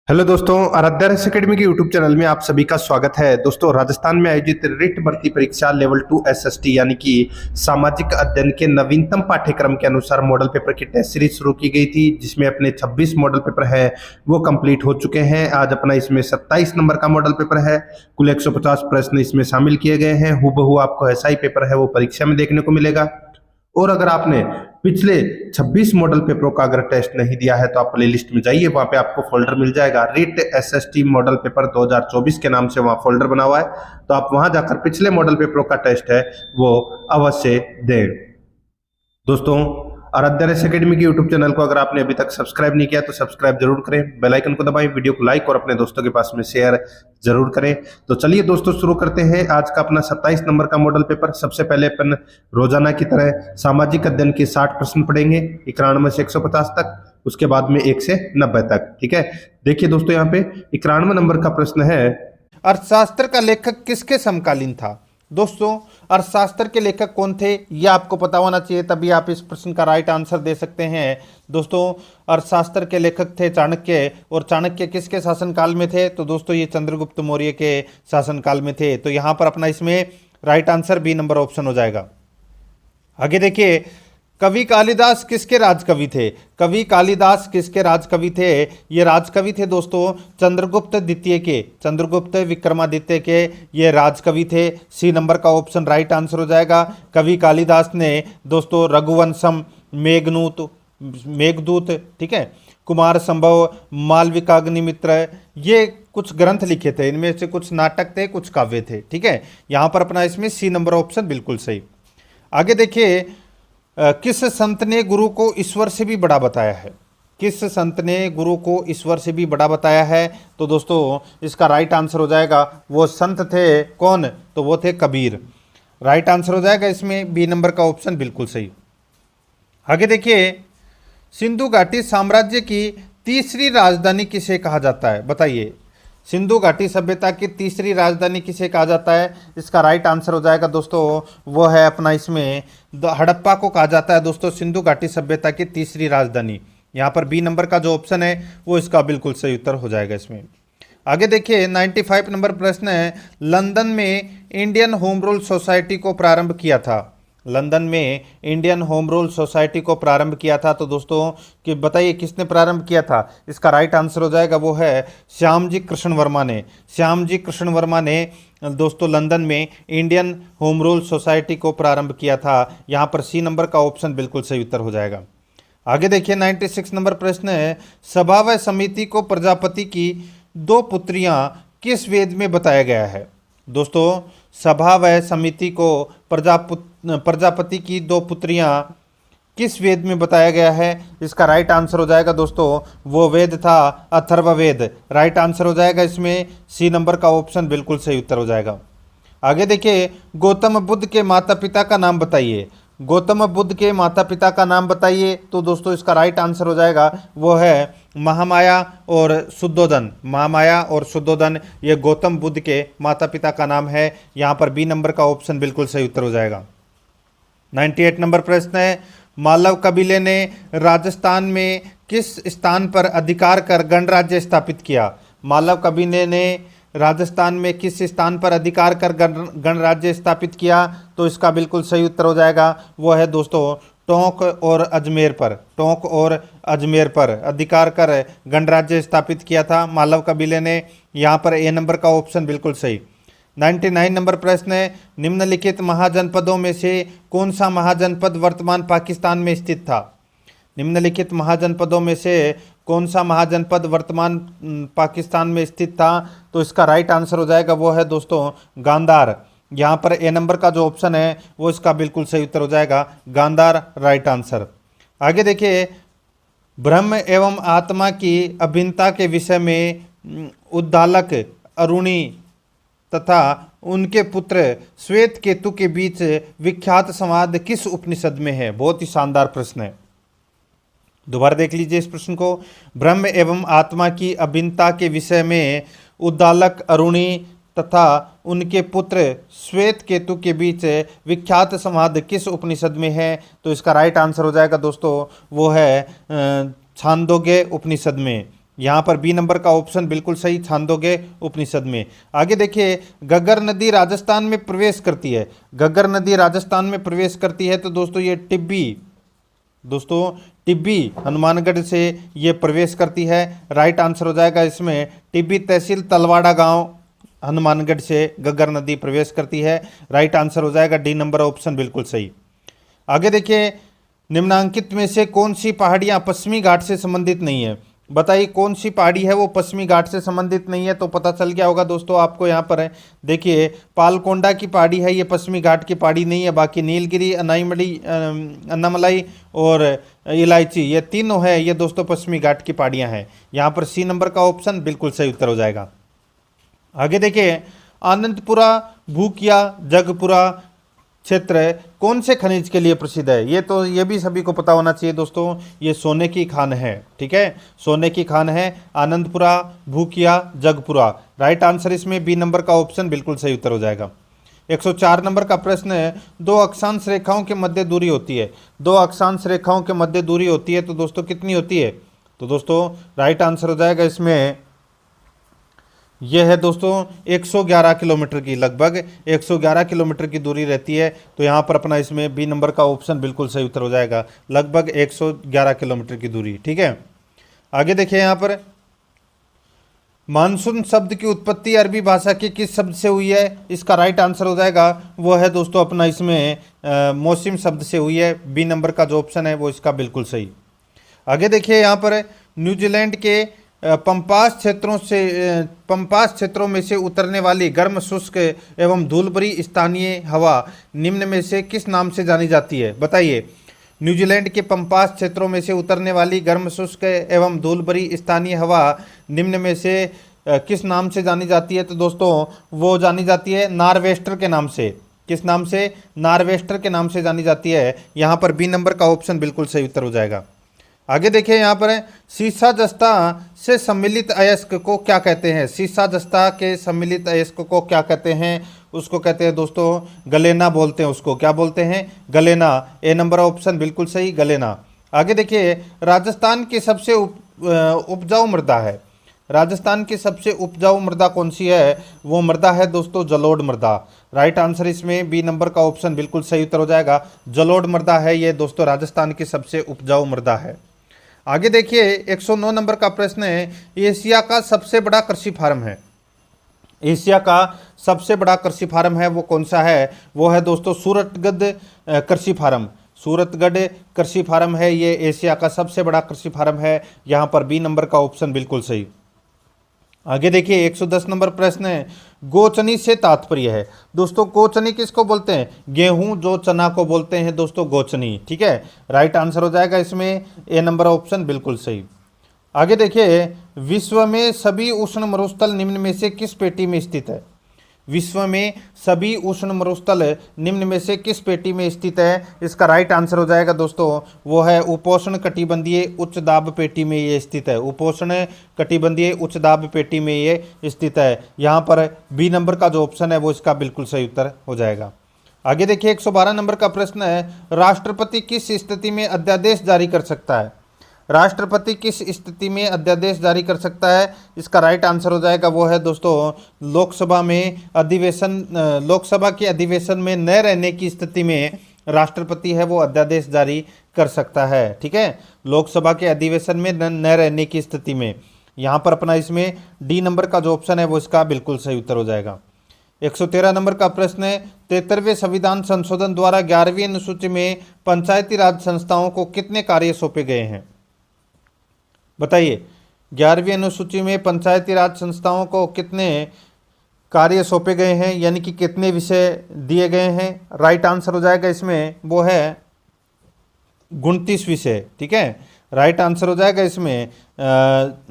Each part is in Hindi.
हेलो दोस्तों, आराध्या रेस एकेडमी के यूट्यूब चैनल में आप सभी का स्वागत है। दोस्तों, राजस्थान में आयोजित रिट भर्ती परीक्षा लेवल 2 एसएसटी यानी कि सामाजिक अध्ययन के नवीनतम पाठ्यक्रम के अनुसार मॉडल पेपर की टेस्ट सीरीज शुरू की गई थी, जिसमें अपने 26 मॉडल पेपर है वो कंप्लीट हो चुके हैं। आज अपना इसमें 27 नंबर का मॉडल पेपर है। कुल 150 प्रश्न इसमें शामिल किए गए हैं। हूबहू आपको ऐसा ही पेपर है वो परीक्षा में देखने को मिलेगा। और अगर आपने पिछले 26 मॉडल पेपरों का अगर टेस्ट नहीं दिया है तो आप प्ले लिस्ट में जाइए, वहां पे आपको फोल्डर मिल जाएगा रिट एसएसटी मॉडल पेपर 2024 के नाम से वहां फोल्डर बना हुआ है। तो आप वहां जाकर पिछले मॉडल पेपरों का टेस्ट है वो अवश्य दें। दोस्तों, आराध्या रेस एकेडमी के यूट्यूब चैनल को अगर आपने अभी तक सब्सक्राइब नहीं किया तो सब्सक्राइब जरूर करें, बेल आइकन को दबाएं, वीडियो को लाइक और अपने दोस्तों के पास में शेयर जरूर करें। तो चलिए दोस्तों, शुरू करते हैं आज का अपना 27 नंबर का मॉडल पेपर। सबसे पहले अपन रोजाना की तरह सामाजिक अध्ययन के 60 प्रश्न पढ़ेंगे 91 से 150 तक, उसके बाद में 1 से 90 तक। ठीक है, देखिए दोस्तों, यहाँ पे 91 नंबर का प्रश्न है, अर्थशास्त्र का लेखक किसके समकालीन था। दोस्तों, अर्थशास्त्र के लेखक कौन थे ये आपको पता होना चाहिए, तभी आप इस प्रश्न का राइट आंसर दे सकते हैं। दोस्तों, अर्थशास्त्र के लेखक थे चाणक्य। और चाणक्य किसके शासनकाल में थे? तो दोस्तों, ये चंद्रगुप्त मौर्य के शासनकाल में थे। तो यहाँ पर अपना इसमें right answer B number option हो जाएगा। आगे देखिए, कवि कालिदास किसके राजकवि थे? कवि कालिदास किसके राजकवि थे? ये राजकवि थे दोस्तों चंद्रगुप्त द्वितीय के, चंद्रगुप्त विक्रमादित्य के ये राजकवि थे। सी नंबर का ऑप्शन राइट आंसर हो जाएगा। कवि कालिदास ने दोस्तों रघुवंशम, मेघदूत, ठीक है, कुमार संभव, मालविकाग्निमित्र, ये कुछ ग्रंथ लिखे थे। इनमें से कुछ नाटक थे, कुछ काव्य थे। ठीक है, यहाँ पर अपना इसमें सी नंबर ऑप्शन बिल्कुल सही। आगे देखिए, किस संत ने गुरु को ईश्वर से भी बड़ा बताया है? किस संत ने गुरु को ईश्वर से भी बड़ा बताया है? तो दोस्तों, इसका राइट आंसर हो जाएगा, वो संत थे कौन? तो वो थे कबीर। राइट आंसर हो जाएगा इसमें बी नंबर का ऑप्शन बिल्कुल सही। आगे देखिए, सिंधु घाटी साम्राज्य की तीसरी राजधानी किसे कहा जाता है? बताइए, सिंधु घाटी सभ्यता की तीसरी राजधानी किसे कहा जाता है? इसका राइट आंसर हो जाएगा दोस्तों, वो है अपना इसमें हड़प्पा को कहा जाता है। दोस्तों, सिंधु घाटी सभ्यता की तीसरी राजधानी, यहाँ पर बी नंबर का जो ऑप्शन है वो इसका बिल्कुल सही उत्तर हो जाएगा इसमें। आगे देखिए, 95 नंबर प्रश्न है, लंदन में इंडियन होम रूल सोसाइटी को प्रारंभ किया था। लंदन में इंडियन होम रूल सोसाइटी को प्रारंभ किया था। तो दोस्तों, कि बताइए किसने प्रारंभ किया था? इसका राइट आंसर हो जाएगा, वो है श्यामजी कृष्ण वर्मा ने। श्यामजी कृष्ण वर्मा ने दोस्तों लंदन में इंडियन होम रूल सोसाइटी को प्रारंभ किया था। यहाँ पर सी नंबर का ऑप्शन बिल्कुल सही उत्तर हो जाएगा। आगे देखिए, 96 नंबर प्रश्न है, सभा व समिति को प्रजापति की 2 पुत्रियां किस वेद में बताया गया है? दोस्तों, सभा व समिति को प्रजापति की 2 पुत्रियां किस वेद में बताया गया है? इसका राइट आंसर हो जाएगा दोस्तों, वो वेद था अथर्ववेद। राइट आंसर हो जाएगा इसमें सी नंबर का ऑप्शन बिल्कुल सही उत्तर हो जाएगा। आगे देखिए, गौतम बुद्ध के माता पिता का नाम बताइए। गौतम बुद्ध के माता पिता का नाम बताइए। तो दोस्तों, इसका राइट आंसर हो जाएगा, वो है महामाया और शुद्धोधन। महामाया और शुद्धोधन ये गौतम बुद्ध के माता पिता का नाम है। यहाँ पर बी नंबर का ऑप्शन बिल्कुल सही उत्तर हो जाएगा। 98 नंबर प्रश्न है, मालव कबीले ने राजस्थान में किस स्थान पर अधिकार कर गणराज्य स्थापित किया? मालव कबीले ने राजस्थान में किस स्थान पर अधिकार कर गणराज्य स्थापित किया? तो इसका बिल्कुल सही उत्तर हो जाएगा, वो है दोस्तों टोंक और अजमेर पर। टोंक और अजमेर पर अधिकार कर गणराज्य स्थापित किया था मालव कबीले ने। यहाँ पर ए नंबर का ऑप्शन बिल्कुल सही। 99 नंबर प्रश्न है, निम्नलिखित महाजनपदों में से कौन सा महाजनपद वर्तमान पाकिस्तान में स्थित था? निम्नलिखित महाजनपदों में से कौन सा महाजनपद वर्तमान पाकिस्तान में स्थित था? तो इसका राइट आंसर हो जाएगा, वो है दोस्तों गांधार। यहाँ पर ए नंबर का जो ऑप्शन है वो इसका बिल्कुल सही उत्तर हो जाएगा, गांधार राइट आंसर। आगे देखिए, ब्रह्म एवं आत्मा की अभिन्नता के विषय में उद्दालक अरुणी तथा उनके पुत्र श्वेत केतु के बीच विख्यात संवाद किस उपनिषद में है? बहुत ही शानदार प्रश्न है, दोबारा देख लीजिए इस प्रश्न को। ब्रह्म एवं आत्मा की अभिन्नता के विषय में उद्दालक अरुणी तथा उनके पुत्र श्वेत केतु के बीच विख्यात संवाद किस उपनिषद में है? तो इसका राइट आंसर हो जाएगा दोस्तों, वो है छांदोग्य उपनिषद में। यहाँ पर बी नंबर का ऑप्शन बिल्कुल सही, छांदोग्य उपनिषद में। आगे देखिए, घग्गर नदी राजस्थान में प्रवेश करती है। घग्गर नदी राजस्थान में प्रवेश करती है तो दोस्तों ये टिब्बी हनुमानगढ़ से ये प्रवेश करती है। राइट आंसर हो जाएगा इसमें टिब्बी तहसील तलवाड़ा गांव हनुमानगढ़ से घग्गर नदी प्रवेश करती है। राइट आंसर हो जाएगा डी नंबर ऑप्शन बिल्कुल सही। आगे देखिए, निम्नांकित में से कौन सी पहाड़ियाँ पश्चिमी घाट से संबंधित नहीं है? बताइए कौन सी पहाड़ी है वो पश्चिमी घाट से संबंधित नहीं है? तो पता चल गया होगा दोस्तों आपको। यहाँ पर है देखिए, पालकोंडा की पहाड़ी है, ये पश्चिमी घाट की पहाड़ी नहीं है। बाकी नीलगिरी, अन्नामलाई और इलायची, ये तीनों है, ये दोस्तों पश्चिमी घाट की पहाड़ियाँ हैं। यहाँ पर सी नंबर का ऑप्शन बिल्कुल सही उत्तर हो जाएगा। आगे देखिए, आनंदपुरा, भूकिया, जगपुरा क्षेत्र कौन से खनिज के लिए प्रसिद्ध है? ये भी सभी को पता होना चाहिए दोस्तों, ये सोने की खान है। ठीक है, सोने की खान है आनंदपुरा, भूकिया, जगपुरा। राइट आंसर इसमें बी नंबर का ऑप्शन बिल्कुल सही उत्तर हो जाएगा। 104 नंबर का प्रश्न है, दो अक्षांश रेखाओं के मध्य दूरी होती है। दो अक्षांश रेखाओं के मध्य दूरी होती है तो दोस्तों कितनी होती है? तो दोस्तों राइट आंसर हो जाएगा इसमें, यह है दोस्तों 111 किलोमीटर की, लगभग 111 किलोमीटर की दूरी रहती है। तो यहाँ पर अपना इसमें बी नंबर का ऑप्शन बिल्कुल सही उत्तर हो जाएगा, लगभग 111 किलोमीटर की दूरी। ठीक है, आगे देखिए, यहाँ पर मानसून शब्द की उत्पत्ति अरबी भाषा के किस शब्द से हुई है? इसका राइट आंसर हो जाएगा वो है दोस्तों अपना इसमें मौसम शब्द से हुई है। बी नंबर का जो ऑप्शन है वो इसका बिल्कुल सही। आगे देखिए, यहाँ पर न्यूजीलैंड के पंपास क्षेत्रों में से उतरने वाली गर्म, शुष्क एवं धूलभरी स्थानीय हवा निम्न में से किस नाम से जानी जाती है? बताइए, न्यूजीलैंड के पंपास क्षेत्रों में से उतरने वाली गर्म, शुष्क एवं धूलभरी स्थानीय हवा निम्न में से किस नाम से जानी जाती है? तो दोस्तों वो जानी जाती है नॉर्वेस्टर के नाम से। किस नाम से? नॉर्वेस्टर के नाम से जानी जाती है। यहाँ पर बी नंबर का ऑप्शन बिल्कुल सही उत्तर हो जाएगा। आगे देखिए, यहाँ पर सीसा जस्ता से सम्मिलित अयस्क को क्या कहते हैं? सीसा जस्ता के सम्मिलित अयस्क को क्या कहते हैं? उसको कहते हैं दोस्तों गलेना बोलते हैं। उसको क्या बोलते हैं? गलेना। ए नंबर ऑप्शन बिल्कुल सही, गलेना। आगे देखिए, राजस्थान की सबसे उपजाऊ मृदा है। राजस्थान की सबसे उपजाऊ मृदा कौन सी है? वो मृदा है दोस्तों जलोढ़ मृदा। राइट आंसर इसमें बी नंबर का ऑप्शन बिल्कुल सही उत्तर हो जाएगा। जलोढ़ मृदा है ये दोस्तों राजस्थान की सबसे उपजाऊ मृदा है। आगे देखिए, 109 नंबर का प्रश्न है, एशिया का सबसे बड़ा कृषि फार्म है। एशिया का सबसे बड़ा कृषि फार्म है वो कौन सा है? वो है दोस्तों सूरतगढ़ कृषि फार्म। सूरतगढ़ कृषि फार्म है, ये एशिया का सबसे बड़ा कृषि फार्म है। यहाँ पर बी नंबर का ऑप्शन बिल्कुल सही। आगे देखिए, 110 नंबर प्रश्न है, गोचनी से तात्पर्य है। दोस्तों गोचनी किसको बोलते हैं? गेहूं जो चना को बोलते हैं दोस्तों गोचनी। ठीक है, राइट आंसर हो जाएगा इसमें ए नंबर ऑप्शन बिल्कुल सही। आगे देखिए, विश्व में सभी उष्ण मरुस्थल निम्न में से किस पेटी में स्थित है? विश्व में सभी उष्ण मरुस्थल निम्न में से किस पेटी में स्थित है? इसका राइट आंसर हो जाएगा दोस्तों वो है उपोष्ण कटिबंधीय उच्च दाब पेटी में ये स्थित है। उपोष्ण कटिबंधीय उच्च दाब पेटी में ये स्थित है। यहाँ पर बी नंबर का जो ऑप्शन है वो इसका बिल्कुल सही उत्तर हो जाएगा। आगे देखिए, 112 नंबर का प्रश्न है, राष्ट्रपति किस स्थिति में अध्यादेश जारी कर सकता है? राष्ट्रपति किस स्थिति में अध्यादेश जारी कर सकता है? इसका राइट आंसर हो जाएगा वो है दोस्तों लोकसभा के अधिवेशन में न रहने की स्थिति में राष्ट्रपति है वो अध्यादेश जारी कर सकता है। ठीक है, लोकसभा के अधिवेशन में न रहने की स्थिति में। यहाँ पर अपना इसमें डी नंबर का जो ऑप्शन है वो इसका बिल्कुल सही उत्तर हो जाएगा। 113 नंबर का प्रश्न है, 73वें संविधान संशोधन द्वारा 11वीं अनुसूची में पंचायती राज संस्थाओं को कितने कार्य सौंपे गए हैं? बताइए, 11वीं अनुसूची में पंचायती राज संस्थाओं को कितने कार्य सौंपे गए हैं, यानी कि कितने विषय दिए गए हैं? राइट आंसर हो जाएगा इसमें वो है 29 विषय। ठीक है, राइट आंसर हो जाएगा इसमें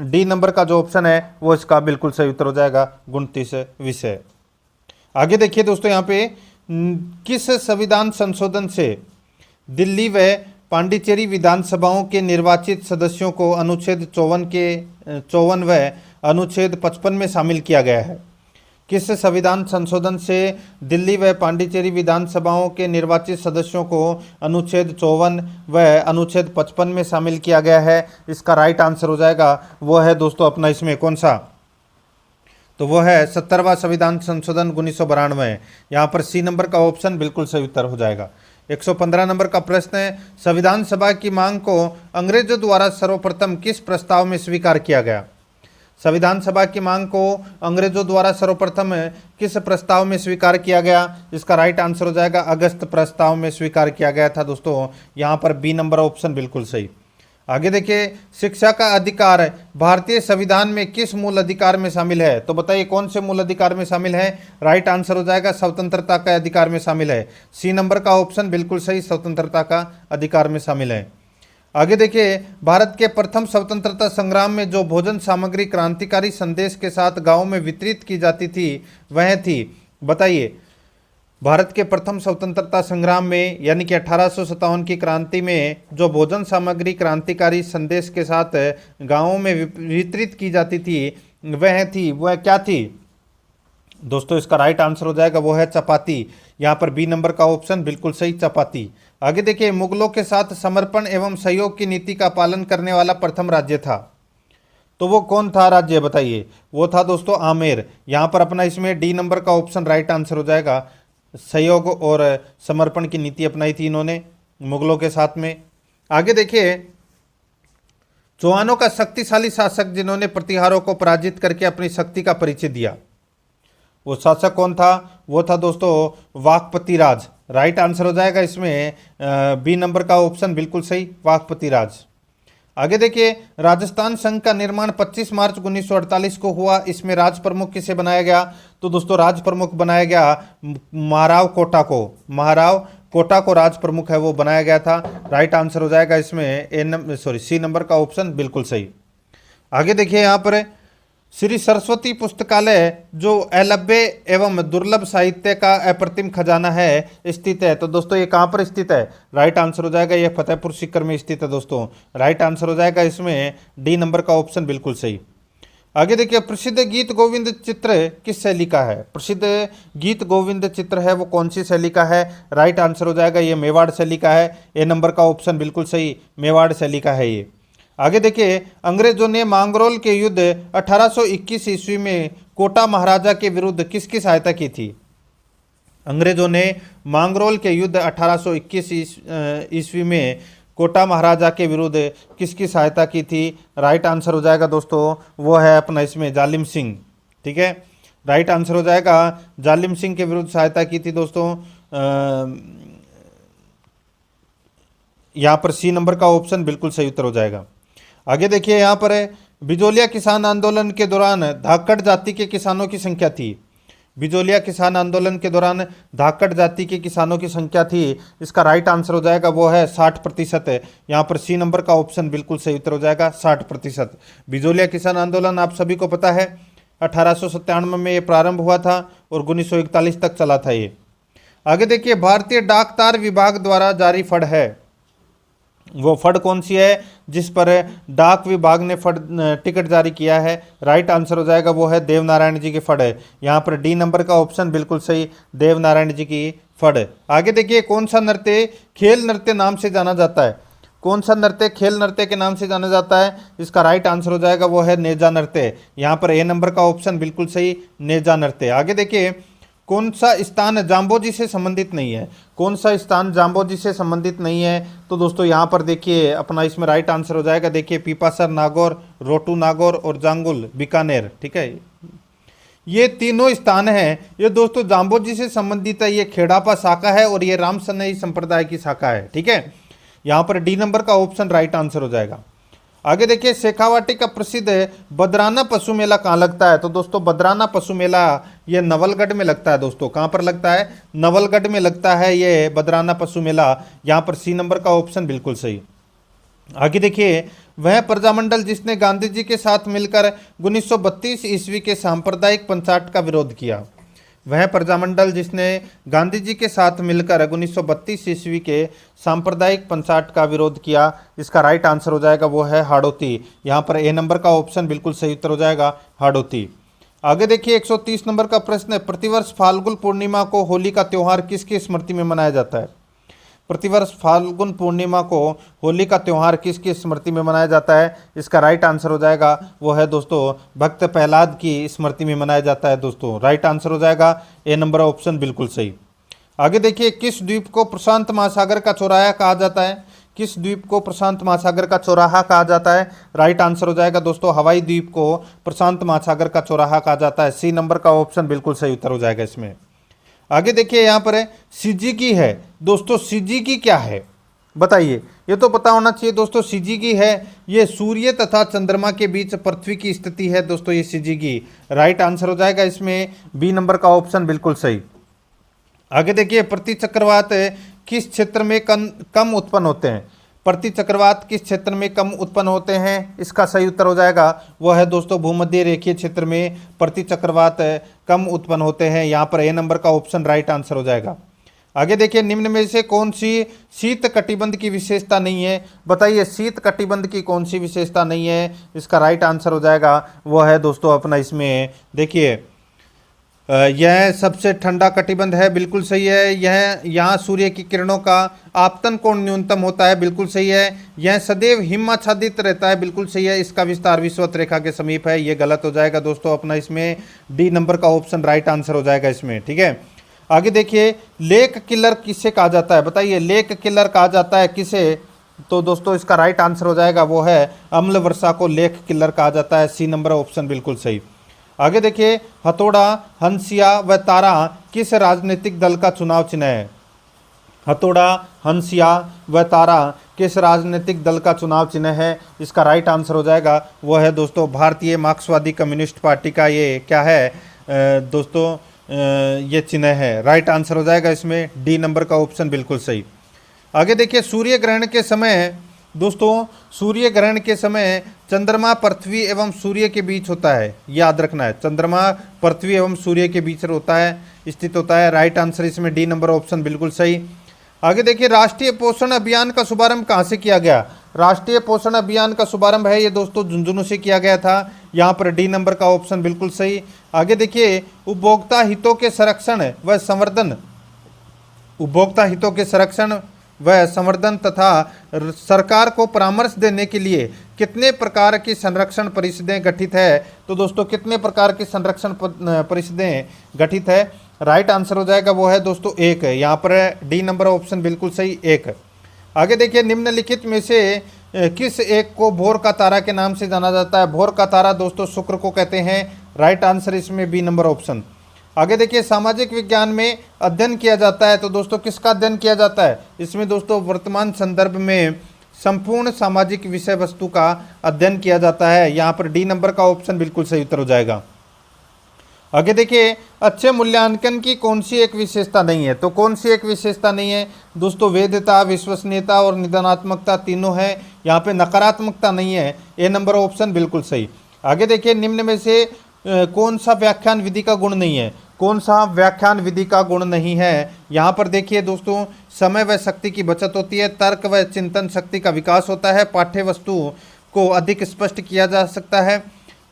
डी नंबर का जो ऑप्शन है वो इसका बिल्कुल सही उत्तर हो जाएगा, 29 विषय। आगे देखिए दोस्तों, यहाँ पे किस संविधान संशोधन से दिल्ली व पांडिचेरी विधानसभाओं के निर्वाचित सदस्यों को अनुच्छेद 54 व अनुच्छेद 55 में शामिल किया गया है? किस संविधान संशोधन से दिल्ली व पांडिचेरी विधानसभाओं के निर्वाचित सदस्यों को अनुच्छेद 54 व अनुच्छेद 55 में शामिल किया गया है? इसका राइट आंसर हो जाएगा वो है दोस्तों अपना इसमें कौन सा, तो वो है 70वां संविधान संशोधन 1992। यहाँ पर सी नंबर का ऑप्शन बिल्कुल सही उत्तर हो जाएगा। 115 नंबर का प्रश्न है, संविधान सभा की मांग को अंग्रेजों द्वारा सर्वप्रथम किस प्रस्ताव में स्वीकार किया गया? संविधान सभा की मांग को अंग्रेजों द्वारा सर्वप्रथम किस प्रस्ताव में स्वीकार किया गया? इसका राइट आंसर हो जाएगा अगस्त प्रस्ताव में स्वीकार किया गया था दोस्तों। यहाँ पर बी नंबर ऑप्शन बिल्कुल सही। आगे देखिए, शिक्षा का अधिकार भारतीय संविधान में किस मूल अधिकार में शामिल है? तो बताइए कौन से मूल अधिकार में शामिल है? राइट आंसर हो जाएगा स्वतंत्रता का अधिकार में शामिल है। सी नंबर का ऑप्शन बिल्कुल सही, स्वतंत्रता का अधिकार में शामिल है। आगे देखिए, भारत के प्रथम स्वतंत्रता संग्राम में जो भोजन सामग्री क्रांतिकारी संदेश के साथ गांव में वितरित की जाती थी वह थी, बताइए। भारत के प्रथम स्वतंत्रता संग्राम में यानी कि 1857 की क्रांति में जो भोजन सामग्री क्रांतिकारी संदेश के साथ गांवों में वितरित की जाती थी वह क्या थी दोस्तों? इसका राइट आंसर हो जाएगा वो है चपाती। यहाँ पर बी नंबर का ऑप्शन बिल्कुल सही, चपाती। आगे देखिए, मुगलों के साथ समर्पण एवं सहयोग की नीति का पालन करने वाला प्रथम राज्य था, तो वो कौन था राज्य बताइए? वो था दोस्तों आमेर। यहाँ पर अपना इसमें डी नंबर का ऑप्शन राइट आंसर हो जाएगा। सहयोग और समर्पण की नीति अपनाई थी इन्होंने मुगलों के साथ में। आगे देखिए, चौहानों का शक्तिशाली शासक जिन्होंने प्रतिहारों को पराजित करके अपनी शक्ति का परिचय दिया, वो शासक कौन था? वो था दोस्तों वाकपति राज। राइट आंसर हो जाएगा इसमें बी नंबर का ऑप्शन बिल्कुल सही, वाकपति राज। आगे देखिए, राजस्थान संघ का निर्माण 25 मार्च 1948 को हुआ। इसमें राज प्रमुख किसे बनाया गया? तो दोस्तों राज प्रमुख बनाया गया महाराव कोटा को। महाराव कोटा को राज प्रमुख है वो बनाया गया था। राइट आंसर हो जाएगा इसमें सी नंबर का ऑप्शन बिल्कुल सही। आगे देखिए, यहाँ पर श्री सरस्वती पुस्तकालय जो अलभ्य एवं दुर्लभ साहित्य का अप्रतिम खजाना है स्थित है, तो दोस्तों ये कहाँ पर स्थित है? राइट आंसर हो जाएगा ये फतेहपुर सीकर में स्थित है दोस्तों। राइट आंसर हो जाएगा इसमें डी नंबर का ऑप्शन बिल्कुल सही। आगे देखिए, प्रसिद्ध गीत गोविंद चित्र किस शैली का है? प्रसिद्ध गीत गोविंद चित्र है वो कौन सी शैली का है? राइट आंसर हो जाएगा ये मेवाड़ शैली का है। ए नंबर का ऑप्शन बिल्कुल सही, मेवाड़ शैली का है ये। आगे देखिए, अंग्रेजों ने मांगरोल के युद्ध 1821 ईस्वी में कोटा महाराजा के विरुद्ध किसकी सहायता की थी? अंग्रेजों ने मांगरोल के युद्ध 1821 ईस्वी में कोटा महाराजा के विरुद्ध किसकी सहायता की थी? राइट आंसर हो जाएगा दोस्तों वो है अपना इसमें जालिम सिंह। ठीक है, राइट आंसर हो जाएगा जालिम सिंह के विरुद्ध सहायता की थी दोस्तों। यहाँ पर सी नंबर का ऑप्शन बिल्कुल सही उत्तर हो जाएगा। आगे देखिए, यहाँ पर बिजोलिया किसान आंदोलन के दौरान धाकड़ जाति के किसानों की संख्या थी। बिजोलिया किसान आंदोलन के दौरान धाकड़ जाति के किसानों की संख्या थी। इसका राइट आंसर हो जाएगा वो है 60%। यहाँ पर सी नंबर का ऑप्शन बिल्कुल सही उत्तर हो जाएगा 60%। बिजोलिया किसान आंदोलन आप सभी को पता है 1897 में ये प्रारंभ हुआ था और 1941 तक चला था ये। आगे देखिए, भारतीय डाक तार विभाग द्वारा जारी फंड है, वो फंड कौन सी है जिस पर डाक विभाग ने फंड टिकट जारी किया है? राइट आंसर हो जाएगा वो है देवनारायण जी की फंड है। यहाँ पर डी नंबर का ऑप्शन बिल्कुल सही, देवनारायण जी की फंड। आगे देखिए, कौन सा नृत्य खेल नृत्य नाम से जाना जाता है? कौन सा नृत्य खेल नृत्य के नाम से जाना जाता है? इसका राइट आंसर हो जाएगा वो है नेजा नृत्य। यहाँ पर ए नंबर का ऑप्शन बिल्कुल सही, नेजा नृत्य। आगे देखिए, कौन सा स्थान जाम्बोजी से संबंधित नहीं है? कौन सा स्थान जाम्बोजी से संबंधित नहीं है? तो दोस्तों यहाँ पर देखिए अपना इसमें राइट आंसर हो जाएगा, देखिए पीपासर नागौर, रोटू नागौर और जांगुल बीकानेर। ठीक है, ये तीनों स्थान हैं ये दोस्तों जाम्बोजी से संबंधित है। ये खेड़ापा शाखा है और ये राम सनई संप्रदाय की शाखा है। ठीक है, यहाँ पर डी नंबर का ऑप्शन राइट आंसर हो जाएगा। आगे देखिए, शेखावाटी का प्रसिद्ध बदराना पशु मेला कहाँ लगता है? तो दोस्तों बदराना पशु मेला ये नवलगढ़ में लगता है दोस्तों। कहाँ पर लगता है? नवलगढ़ में लगता है ये बदराना पशु मेला। यहाँ पर सी नंबर का ऑप्शन बिल्कुल सही। आगे देखिए, वह प्रजामंडल जिसने गांधी जी के साथ मिलकर 1932 ईस्वी के सांप्रदायिक पंचायत का विरोध किया। वह प्रजामंडल जिसने गांधी जी के साथ मिलकर 1932 ईस्वी के सांप्रदायिक पंचायत का विरोध किया। इसका राइट आंसर हो जाएगा वो है हाड़ौती। यहाँ पर ए नंबर का ऑप्शन बिल्कुल सही उत्तर हो जाएगा, हाड़ौती। आगे देखिए 130 नंबर का प्रश्न है, प्रतिवर्ष फाल्गुन पूर्णिमा को होली का त्यौहार किसकी स्मृति में मनाया जाता है? प्रतिवर्ष फाल्गुन पूर्णिमा को होली का त्यौहार किसकी स्मृति में मनाया जाता है? इसका राइट आंसर हो जाएगा वो है दोस्तों भक्त प्रहलाद की स्मृति में मनाया जाता है दोस्तों। राइट आंसर हो जाएगा ए नंबर ऑप्शन बिल्कुल सही। आगे देखिए किस द्वीप को प्रशांत महासागर का चौराहा कहा जाता है? किस द्वीप को प्रशांत महासागर का चौराहा कहा जाता है? राइट आंसर हो जाएगा दोस्तों हवाई द्वीप को प्रशांत महासागर का चौराहा कहा जाता है। सी नंबर का ऑप्शन बिल्कुल सही उत्तर हो जाएगा इसमें। आगे देखिए यहाँ पर है सिजिकी है दोस्तों, सिजिकी क्या है बताइए? ये तो पता होना चाहिए दोस्तों। सिजिकी है ये सूर्य तथा चंद्रमा के बीच पृथ्वी की स्थिति है दोस्तों, ये सिजिकी। राइट आंसर हो जाएगा इसमें बी नंबर का ऑप्शन बिल्कुल सही। आगे देखिए प्रति चक्रवात किस क्षेत्र में कम उत्पन्न होते हैं? प्रति चक्रवात किस क्षेत्र में कम उत्पन्न होते हैं? इसका सही उत्तर हो जाएगा वह है दोस्तों भूमध्य रेखीय क्षेत्र में प्रति चक्रवात कम उत्पन्न होते हैं। यहाँ पर ए नंबर का ऑप्शन राइट आंसर हो जाएगा। आगे देखिए निम्न में से कौन सी शीत कटिबंध की विशेषता नहीं है? बताइए शीत कटिबंध की कौन सी विशेषता नहीं है? इसका राइट आंसर हो जाएगा वह है दोस्तों अपना इसमें देखिए यह सबसे ठंडा कटिबंध है, बिल्कुल सही है। यह यहाँ सूर्य की किरणों का आपतन कोण न्यूनतम होता है, बिल्कुल सही है। यह सदैव हिमाच्छादित रहता है, बिल्कुल सही है। इसका विस्तार विषुवत रेखा के समीप है, ये गलत हो जाएगा दोस्तों अपना इसमें डी नंबर का ऑप्शन राइट आंसर हो जाएगा इसमें, ठीक है। आगे देखिए लेक किलर किसे कहा जाता है? बताइए लेक किलर कहा जाता है किसे? तो दोस्तों इसका राइट आंसर हो जाएगा वो है अम्ल वर्षा को लेक किलर कहा जाता है। सी नंबर ऑप्शन बिल्कुल सही। आगे देखिए हथौड़ा, हंसिया व तारा किस राजनीतिक दल का चुनाव चिन्ह है? हथौड़ा, हंसिया व तारा किस राजनीतिक दल का चुनाव चिन्ह है? इसका राइट आंसर हो जाएगा वो है दोस्तों भारतीय मार्क्सवादी कम्युनिस्ट पार्टी का ये क्या है दोस्तों ये चिन्ह है। राइट आंसर हो जाएगा इसमें डी नंबर का ऑप्शन बिल्कुल सही। आगे देखिए सूर्य ग्रहण के समय दोस्तों, सूर्य ग्रहण के समय चंद्रमा पृथ्वी एवं सूर्य के बीच होता है, याद रखना है। चंद्रमा पृथ्वी एवं सूर्य के बीच होता है, स्थित होता है। राइट आंसर इसमें डी नंबर ऑप्शन बिल्कुल सही। आगे देखिए राष्ट्रीय पोषण अभियान का शुभारंभ कहाँ से किया गया? राष्ट्रीय पोषण अभियान का शुभारंभ है ये दोस्तों झुंझुनू से किया गया था। यहाँ पर डी नंबर का ऑप्शन बिल्कुल सही। आगे देखिए उपभोक्ता हितों के संरक्षण व संवर्धन, उपभोक्ता हितों के संरक्षण व संवर्धन तथा सरकार को परामर्श देने के लिए कितने प्रकार की संरक्षण परिषदें गठित है? तो दोस्तों कितने प्रकार की संरक्षण परिषदें गठित है? राइट आंसर हो जाएगा वो है दोस्तों एक है। यहाँ पर डी नंबर ऑप्शन बिल्कुल सही एक। आगे देखिए निम्नलिखित में से किस एक को भोर का तारा के नाम से जाना जाता है? भोर का तारा दोस्तों शुक्र को कहते हैं। राइट आंसर इसमें बी नंबर ऑप्शन। आगे देखिए सामाजिक विज्ञान में अध्ययन किया जाता है, तो दोस्तों किसका अध्ययन किया जाता है? इसमें दोस्तों वर्तमान संदर्भ में संपूर्ण सामाजिक विषय वस्तु का अध्ययन किया जाता है। यहाँ पर डी नंबर का ऑप्शन बिल्कुल सही उत्तर हो जाएगा। आगे देखिए अच्छे मूल्यांकन की कौन सी एक विशेषता नहीं है? तो कौन सी एक विशेषता नहीं है दोस्तों? वैधता, विश्वसनीयता और निदानात्मकता तीनों है। यहाँ पे नकारात्मकता नहीं है। ए नंबर ऑप्शन बिल्कुल सही। आगे देखिए निम्न में से कौन सा व्याख्यान विधि का गुण नहीं है? कौन सा व्याख्यान विधि का गुण नहीं है? यहाँ पर देखिए दोस्तों समय व शक्ति की बचत होती है, तर्क व चिंतन शक्ति का विकास होता है, पाठ्य वस्तु को अधिक स्पष्ट किया जा सकता है,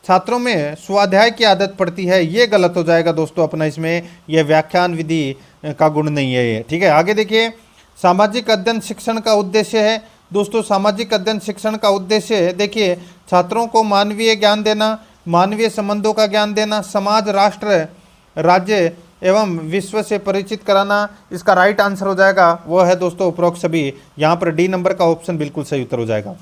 छात्रों में स्वाध्याय की आदत पड़ती है। ये गलत हो जाएगा दोस्तों अपना इसमें, ये व्याख्यान विधि का गुण नहीं है ये, ठीक है। आगे देखिए सामाजिक अध्ययन शिक्षण का उद्देश्य है दोस्तों, सामाजिक अध्ययन शिक्षण का उद्देश्य देखिए छात्रों को मानवीय ज्ञान देना, मानवीय संबंधों का ज्ञान देना, समाज, राष्ट्र, राज्य एवं विश्व से परिचित कराना। इसका राइट आंसर हो जाएगा वो है दोस्तों उपरोक्त सभी। यहाँ पर डी नंबर का ऑप्शन बिल्कुल सही उत्तर हो जाएगा।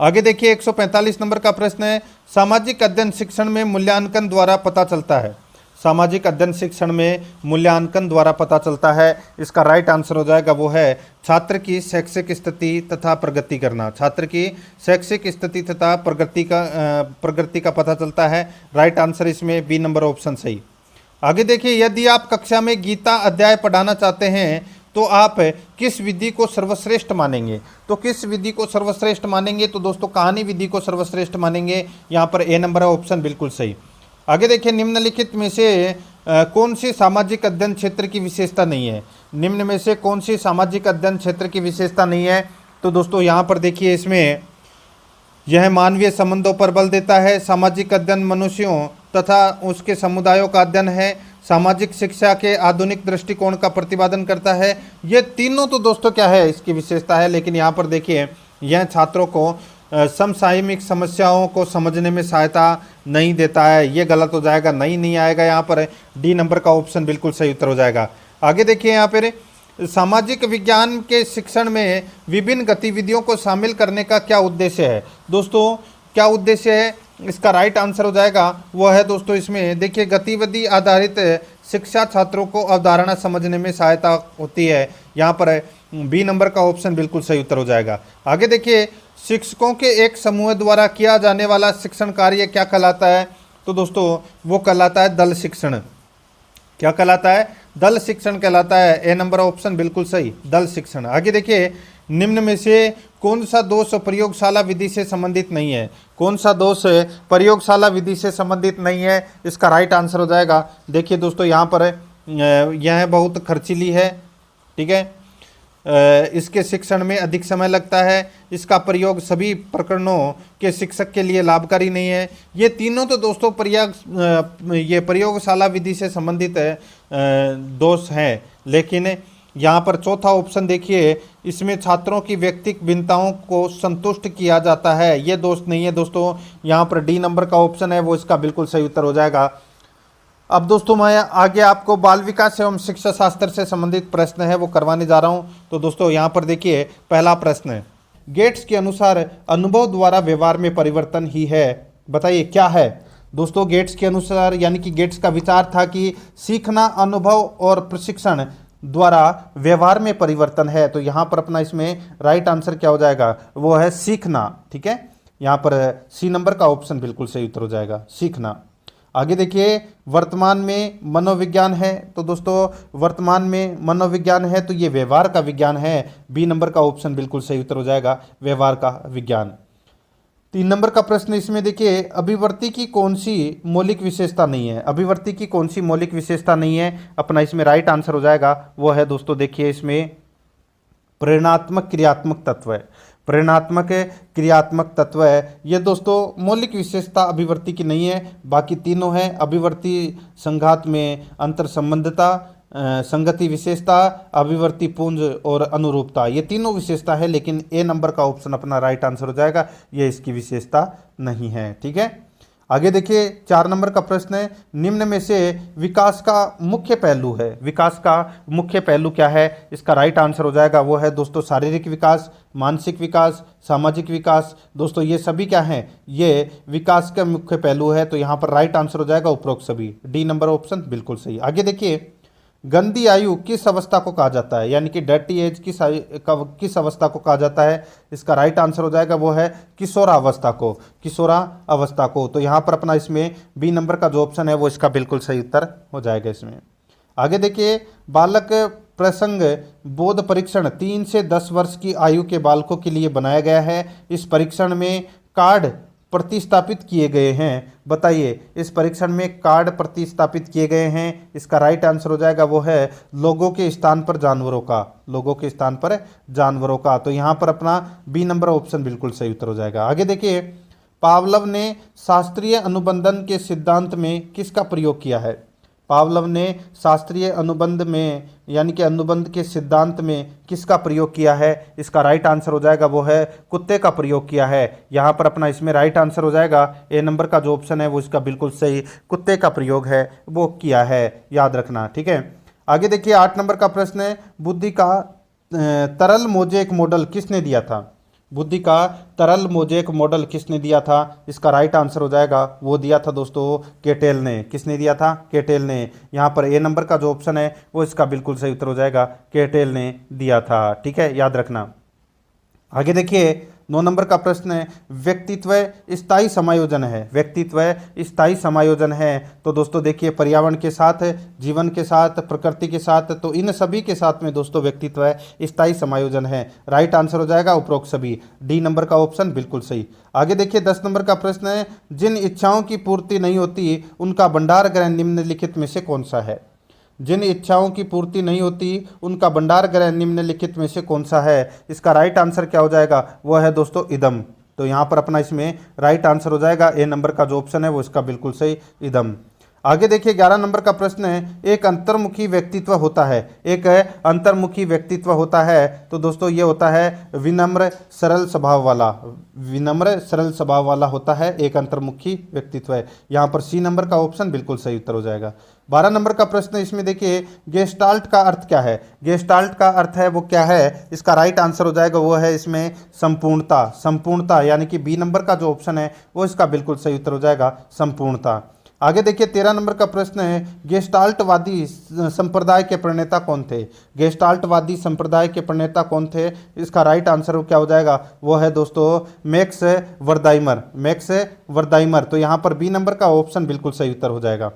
आगे देखिए 145 नंबर का प्रश्न है सामाजिक अध्ययन शिक्षण में मूल्यांकन द्वारा पता चलता है। सामाजिक अध्ययन शिक्षण में मूल्यांकन द्वारा पता चलता है। इसका राइट आंसर हो जाएगा वो है छात्र की शैक्षिक स्थिति तथा प्रगति करना। छात्र की शैक्षिक स्थिति तथा प्रगति का पता चलता है। राइट आंसर इसमें बी नंबर ऑप्शन सही। आगे देखिए यदि आप कक्षा में गीता अध्याय पढ़ाना चाहते हैं तो आप किस विधि को सर्वश्रेष्ठ मानेंगे? तो किस विधि को सर्वश्रेष्ठ मानेंगे? तो दोस्तों कहानी विधि को सर्वश्रेष्ठ मानेंगे। यहाँ पर ए नंबर ऑप्शन बिल्कुल सही। आगे देखिए निम्नलिखित में से कौन सी सामाजिक अध्ययन क्षेत्र की विशेषता नहीं है? निम्न में से कौन सी सामाजिक अध्ययन क्षेत्र की विशेषता नहीं है? तो दोस्तों यहाँ पर देखिए इसमें यह मानवीय संबंधों पर बल देता है। सामाजिक अध्ययन मनुष्यों तथा उसके समुदायों का अध्ययन है, सामाजिक शिक्षा के आधुनिक दृष्टिकोण का प्रतिपादन करता है। ये तीनों तो दोस्तों क्या है, इसकी विशेषता है। लेकिन यहाँ पर देखिए, यह छात्रों को समसामयिक समस्याओं को समझने में सहायता नहीं देता है। ये गलत हो जाएगा, नहीं आएगा यहाँ पर। डी नंबर का ऑप्शन बिल्कुल सही उत्तर हो जाएगा। आगे देखिए यहाँ पर, सामाजिक विज्ञान के शिक्षण में विभिन्न गतिविधियों को शामिल करने का क्या उद्देश्य है। दोस्तों क्या उद्देश्य है, इसका राइट आंसर हो जाएगा वो है दोस्तों, इसमें देखिए गतिविधि आधारित शिक्षा छात्रों को अवधारणा समझने में सहायता होती है। यहाँ पर बी नंबर का ऑप्शन बिल्कुल सही उत्तर हो जाएगा। आगे देखिए, शिक्षकों के एक समूह द्वारा किया जाने वाला शिक्षण कार्य क्या कहलाता है। तो दोस्तों वो कहलाता है दल शिक्षण। क्या कहलाता है, दल शिक्षण कहलाता है। ए नंबर ऑप्शन बिल्कुल सही, दल शिक्षण। आगे देखिए, निम्न में से कौन सा दोष प्रयोगशाला विधि से संबंधित नहीं है। कौन सा दोष प्रयोगशाला विधि से संबंधित नहीं है, इसका राइट आंसर हो जाएगा। देखिए दोस्तों यहाँ पर यह बहुत खर्चीली है, ठीक है, इसके शिक्षण में अधिक समय लगता है, इसका प्रयोग सभी प्रकरणों के शिक्षक के लिए लाभकारी नहीं है। ये तीनों तो दोस्तों प्रयोगशाला विधि से संबंधित दोष हैं। लेकिन यहाँ पर चौथा ऑप्शन देखिए, इसमें छात्रों की व्यक्तिगत भिन्नताओं को संतुष्ट किया जाता है, ये दोष नहीं है दोस्तों। यहाँ पर डी नंबर का ऑप्शन है वो इसका बिल्कुल सही उत्तर हो जाएगा। अब दोस्तों मैं आगे आपको बाल विकास एवं शिक्षा शास्त्र से संबंधित प्रश्न है वो करवाने जा रहा हूँ। तो दोस्तों यहाँ पर देखिए, पहला प्रश्न है, गेट्स के अनुसार अनुभव द्वारा व्यवहार में परिवर्तन ही है, बताइए क्या है। दोस्तों गेट्स के अनुसार, यानी कि गेट्स का विचार था कि सीखना अनुभव और प्रशिक्षण द्वारा व्यवहार में परिवर्तन है। तो यहाँ पर अपना इसमें राइट आंसर क्या हो जाएगा, वो है सीखना, ठीक है। यहाँ पर सी नंबर का ऑप्शन बिल्कुल सही उत्तर हो जाएगा, सीखना। आगे देखिए, वर्तमान में मनोविज्ञान है। तो दोस्तों वर्तमान में मनोविज्ञान है तो ये व्यवहार का विज्ञान है। बी नंबर का ऑप्शन बिल्कुल सही उत्तर हो जाएगा, व्यवहार का विज्ञान। 3 नंबर का प्रश्न इसमें देखिए, अभिवर्ती की कौन सी मौलिक विशेषता नहीं है। अभिवर्ती की कौन सी मौलिक विशेषता नहीं है, अपना इसमें राइट आंसर हो जाएगा वो है दोस्तों, देखिए इसमें प्रेरणात्मक क्रियात्मक तत्व है। प्रेरणात्मक क्रियात्मक तत्व है, ये दोस्तों मौलिक विशेषता अभिवर्ती की नहीं है, बाकी तीनों हैं। अभिवर्ती संघात में अंतर संबंधता, संगति विशेषता, अभिवर्ती पुंज और अनुरूपता, ये तीनों विशेषता है। लेकिन ए नंबर का ऑप्शन अपना राइट आंसर हो जाएगा, ये इसकी विशेषता नहीं है, ठीक है। आगे देखिए, 4 नंबर का प्रश्न है, निम्न में से विकास का मुख्य पहलू है। विकास का मुख्य पहलू क्या है, इसका राइट आंसर हो जाएगा वो है दोस्तों शारीरिक विकास, मानसिक विकास, सामाजिक विकास। दोस्तों ये सभी क्या हैं, ये विकास का मुख्य पहलू है। तो यहाँ पर राइट आंसर हो जाएगा उपरोक्त सभी, डी नंबर ऑप्शन बिल्कुल सही। आगे देखिए, गंदी आयु किस अवस्था को कहा जाता है, यानी कि डर्टी एज किस अवस्था को कहा जाता है, इसका राइट आंसर हो जाएगा वो है किशोरावस्था को, किशोरावस्था को। तो यहाँ पर अपना इसमें बी नंबर का जो ऑप्शन है वो इसका बिल्कुल सही उत्तर हो जाएगा इसमें। आगे देखिए, बालक प्रसंग बोध परीक्षण 3 से 10 वर्ष की आयु के बालकों के लिए बनाया गया है। इस परीक्षण में कार्ड प्रतिस्थापित किए गए हैं, बताइए इस परीक्षण में कार्ड प्रतिस्थापित किए गए हैं, इसका राइट आंसर हो जाएगा वो है लोगों के स्थान पर जानवरों का, लोगों के स्थान पर जानवरों का। तो यहाँ पर अपना बी नंबर ऑप्शन बिल्कुल सही उत्तर हो जाएगा। आगे देखिए, पावलव ने शास्त्रीय अनुबंधन के सिद्धांत में किसका प्रयोग किया है। पावलव ने शास्त्रीय अनुबंध में, यानी कि अनुबंध के सिद्धांत में किसका प्रयोग किया है, इसका राइट आंसर हो जाएगा वो है कुत्ते का प्रयोग किया है। यहाँ पर अपना इसमें राइट आंसर हो जाएगा ए नंबर का जो ऑप्शन है वो इसका बिल्कुल सही, कुत्ते का प्रयोग है वो किया है, याद रखना, ठीक है। आगे देखिए, 8 नंबर का प्रश्न है, बुद्धि का तरल मोजेक मॉडल किसने दिया था। बुद्धि का तरल मोजेक मॉडल किसने दिया था, इसका राइट आंसर हो जाएगा वो दिया था दोस्तों केटेल ने। किसने दिया था, केटेल ने। यहाँ पर ए नंबर का जो ऑप्शन है वो इसका बिल्कुल सही उत्तर हो जाएगा, केटेल ने दिया था, ठीक है, याद रखना। आगे देखिए, 9 नंबर का प्रश्न है, व्यक्तित्व स्थायी समायोजन है। व्यक्तित्व स्थायी समायोजन है। तो दोस्तों देखिए, पर्यावरण के साथ, जीवन के साथ, प्रकृति के साथ, तो इन सभी के साथ में दोस्तों व्यक्तित्व स्थायी समायोजन है। राइट आंसर हो जाएगा उपरोक्त सभी, डी नंबर का ऑप्शन बिल्कुल सही। आगे देखिए, 10 नंबर का प्रश्न है, जिन इच्छाओं की पूर्ति नहीं होती उनका भंडार गृह निम्नलिखित में से कौन सा है। जिन इच्छाओं की पूर्ति नहीं होती उनका भंडार गृह निम्नलिखित में से कौन सा है, इसका राइट आंसर क्या हो जाएगा वो है दोस्तों इदम। तो यहाँ पर अपना इसमें राइट आंसर हो जाएगा ए नंबर का जो ऑप्शन है वो इसका बिल्कुल सही इदम। आगे देखिए 11 नंबर का प्रश्न है, एक अंतर्मुखी व्यक्तित्व होता है। एक अंतर्मुखी व्यक्तित्व होता है तो दोस्तों ये होता है विनम्र सरल स्वभाव वाला। विनम्र सरल स्वभाव वाला होता है एक अंतर्मुखी व्यक्तित्व है। यहाँ पर सी नंबर का ऑप्शन बिल्कुल सही उत्तर हो जाएगा। 12 नंबर का प्रश्न इसमें देखिए गेस्टाल्ट का अर्थ क्या है। गेस्टाल्ट का अर्थ है वो क्या है, इसका राइट आंसर हो जाएगा वो है इसमें संपूर्णता। संपूर्णता यानी कि बी नंबर का जो ऑप्शन है वो इसका बिल्कुल सही उत्तर हो जाएगा संपूर्णता। आगे देखिए 13 नंबर का प्रश्न है, गेस्टाल्टवादी संप्रदाय के प्रणेता कौन थे। गेस्टाल्टवादी संप्रदाय के प्रणेता कौन थे, इसका राइट आंसर क्या हो जाएगा वो है दोस्तों मैक्स वर्दाइमर। मैक्स वर्दाइमर, तो यहाँ पर बी नंबर का ऑप्शन बिल्कुल सही उत्तर हो जाएगा।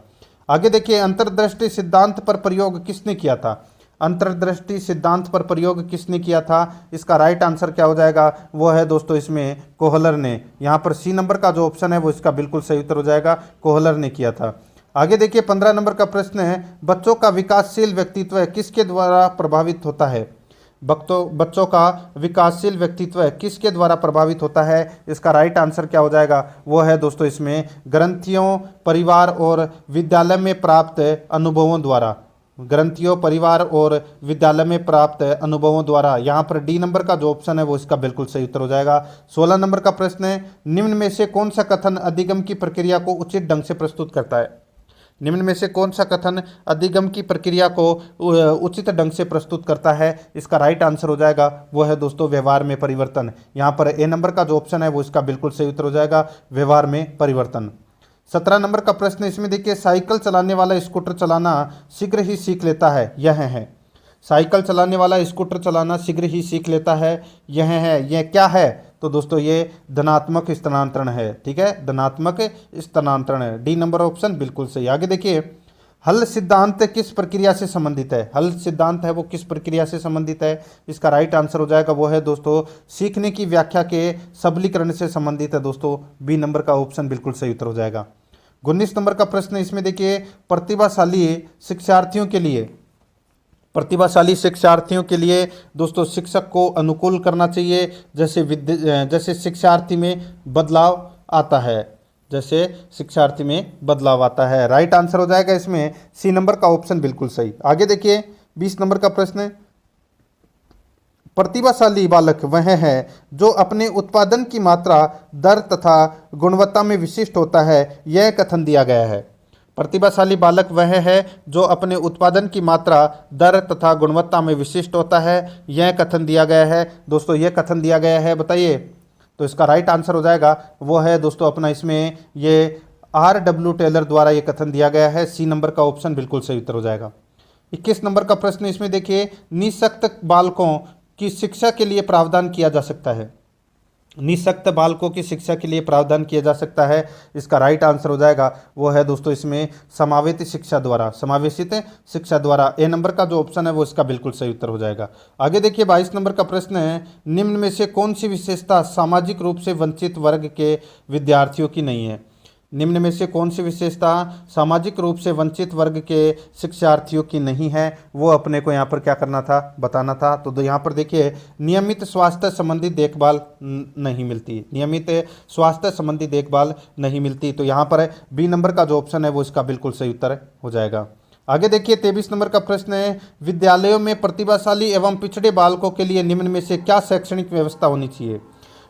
आगे देखिए अंतर्दृष्टि सिद्धांत पर प्रयोग किसने किया था। अंतर्दृष्टि सिद्धांत पर प्रयोग किसने किया था, इसका राइट आंसर क्या हो जाएगा वो है दोस्तों इसमें कोहलर ने। यहाँ पर सी नंबर का जो ऑप्शन है वो इसका बिल्कुल सही उत्तर हो जाएगा, कोहलर ने किया था। आगे देखिए 15 नंबर का प्रश्न है, बच्चों का विकासशील व्यक्तित्व किसके द्वारा प्रभावित होता है। बच्चों का विकासशील व्यक्तित्व किसके द्वारा प्रभावित होता है, इसका राइट आंसर क्या हो जाएगा वो है दोस्तों इसमें ग्रंथियों, परिवार और विद्यालय में प्राप्त अनुभवों द्वारा। ग्रंथियों, परिवार और विद्यालय में प्राप्त अनुभवों द्वारा। यहाँ पर डी नंबर का जो ऑप्शन है वो इसका बिल्कुल सही उत्तर हो जाएगा। 16 नंबर का प्रश्न है, निम्न में से कौन सा कथन अधिगम की प्रक्रिया को उचित ढंग से प्रस्तुत करता है। निम्न में से कौन सा कथन अधिगम की प्रक्रिया को उचित ढंग से प्रस्तुत करता है, इसका राइट आंसर हो जाएगा वो है दोस्तों व्यवहार में परिवर्तन। यहाँ पर ए नंबर का जो ऑप्शन है वो इसका बिल्कुल सही उत्तर हो जाएगा, व्यवहार में परिवर्तन। 17 नंबर का प्रश्न इसमें देखिए, साइकिल चलाने वाला स्कूटर चलाना शीघ्र ही सीख लेता है, यह है। साइकिल चलाने वाला स्कूटर चलाना शीघ्र ही सीख लेता है, यह है। यह क्या है, तो दोस्तों ये धनात्मक स्थानांतरण है। ठीक है, धनात्मक स्थानांतरण है, डी नंबर ऑप्शन बिल्कुल सही। आगे देखिए हल सिद्धांत किस प्रक्रिया से संबंधित है। हल सिद्धांत है वो किस प्रक्रिया से संबंधित है, इसका राइट आंसर हो जाएगा वो है दोस्तों सीखने की व्याख्या के सबलीकरण से संबंधित है दोस्तों, बी नंबर का ऑप्शन बिल्कुल सही उत्तर हो जाएगा। 19 नंबर का प्रश्न इसमें देखिए, प्रतिभाशाली शिक्षार्थियों के लिए दोस्तों शिक्षक को अनुकूल करना चाहिए, जैसे शिक्षार्थी में बदलाव आता है। जैसे शिक्षार्थी में बदलाव आता है, राइट आंसर हो जाएगा इसमें सी नंबर का ऑप्शन बिल्कुल सही। आगे देखिए 20 नंबर का प्रश्न है, प्रतिभाशाली बालक वह है जो अपने उत्पादन की मात्रा, दर तथा गुणवत्ता में विशिष्ट होता है, यह कथन दिया गया है। प्रतिभाशाली बालक वह है जो अपने उत्पादन की मात्रा, दर तथा गुणवत्ता में विशिष्ट होता है, यह कथन दिया गया है। दोस्तों यह कथन दिया गया है, बताइए, तो इसका राइट आंसर हो जाएगा वो है दोस्तों अपना इसमें ये R.W. टेलर द्वारा ये कथन दिया गया है, सी नंबर का ऑप्शन बिल्कुल सही उत्तर हो जाएगा। 21 नंबर का प्रश्न इसमें देखिए, निःशक्त बालकों की शिक्षा के लिए प्रावधान किया जा सकता है। निःशक्त बालकों की शिक्षा के लिए प्रावधान किया जा सकता है, इसका राइट आंसर हो जाएगा वो है दोस्तों इसमें समावेशित शिक्षा द्वारा। ए नंबर का जो ऑप्शन है वो इसका बिल्कुल सही उत्तर हो जाएगा। आगे देखिए 22 नंबर का प्रश्न है, निम्न में से कौन सी विशेषता सामाजिक रूप से वंचित वर्ग के विद्यार्थियों की नहीं है। निम्न में से कौन सी विशेषता सामाजिक रूप से वंचित वर्ग के शिक्षार्थियों की नहीं है, वो अपने को यहाँ पर क्या करना था, बताना था। तो यहाँ पर देखिए नियमित स्वास्थ्य संबंधी देखभाल नहीं मिलती, नियमित स्वास्थ्य संबंधी देखभाल नहीं मिलती। तो यहाँ पर बी नंबर का जो ऑप्शन है वो इसका बिल्कुल सही उत्तर हो जाएगा। आगे देखिए 23 नंबर का प्रश्न है, विद्यालयों में प्रतिभाशाली एवं पिछड़े बालकों के लिए निम्न में से क्या शैक्षणिक व्यवस्था होनी चाहिए।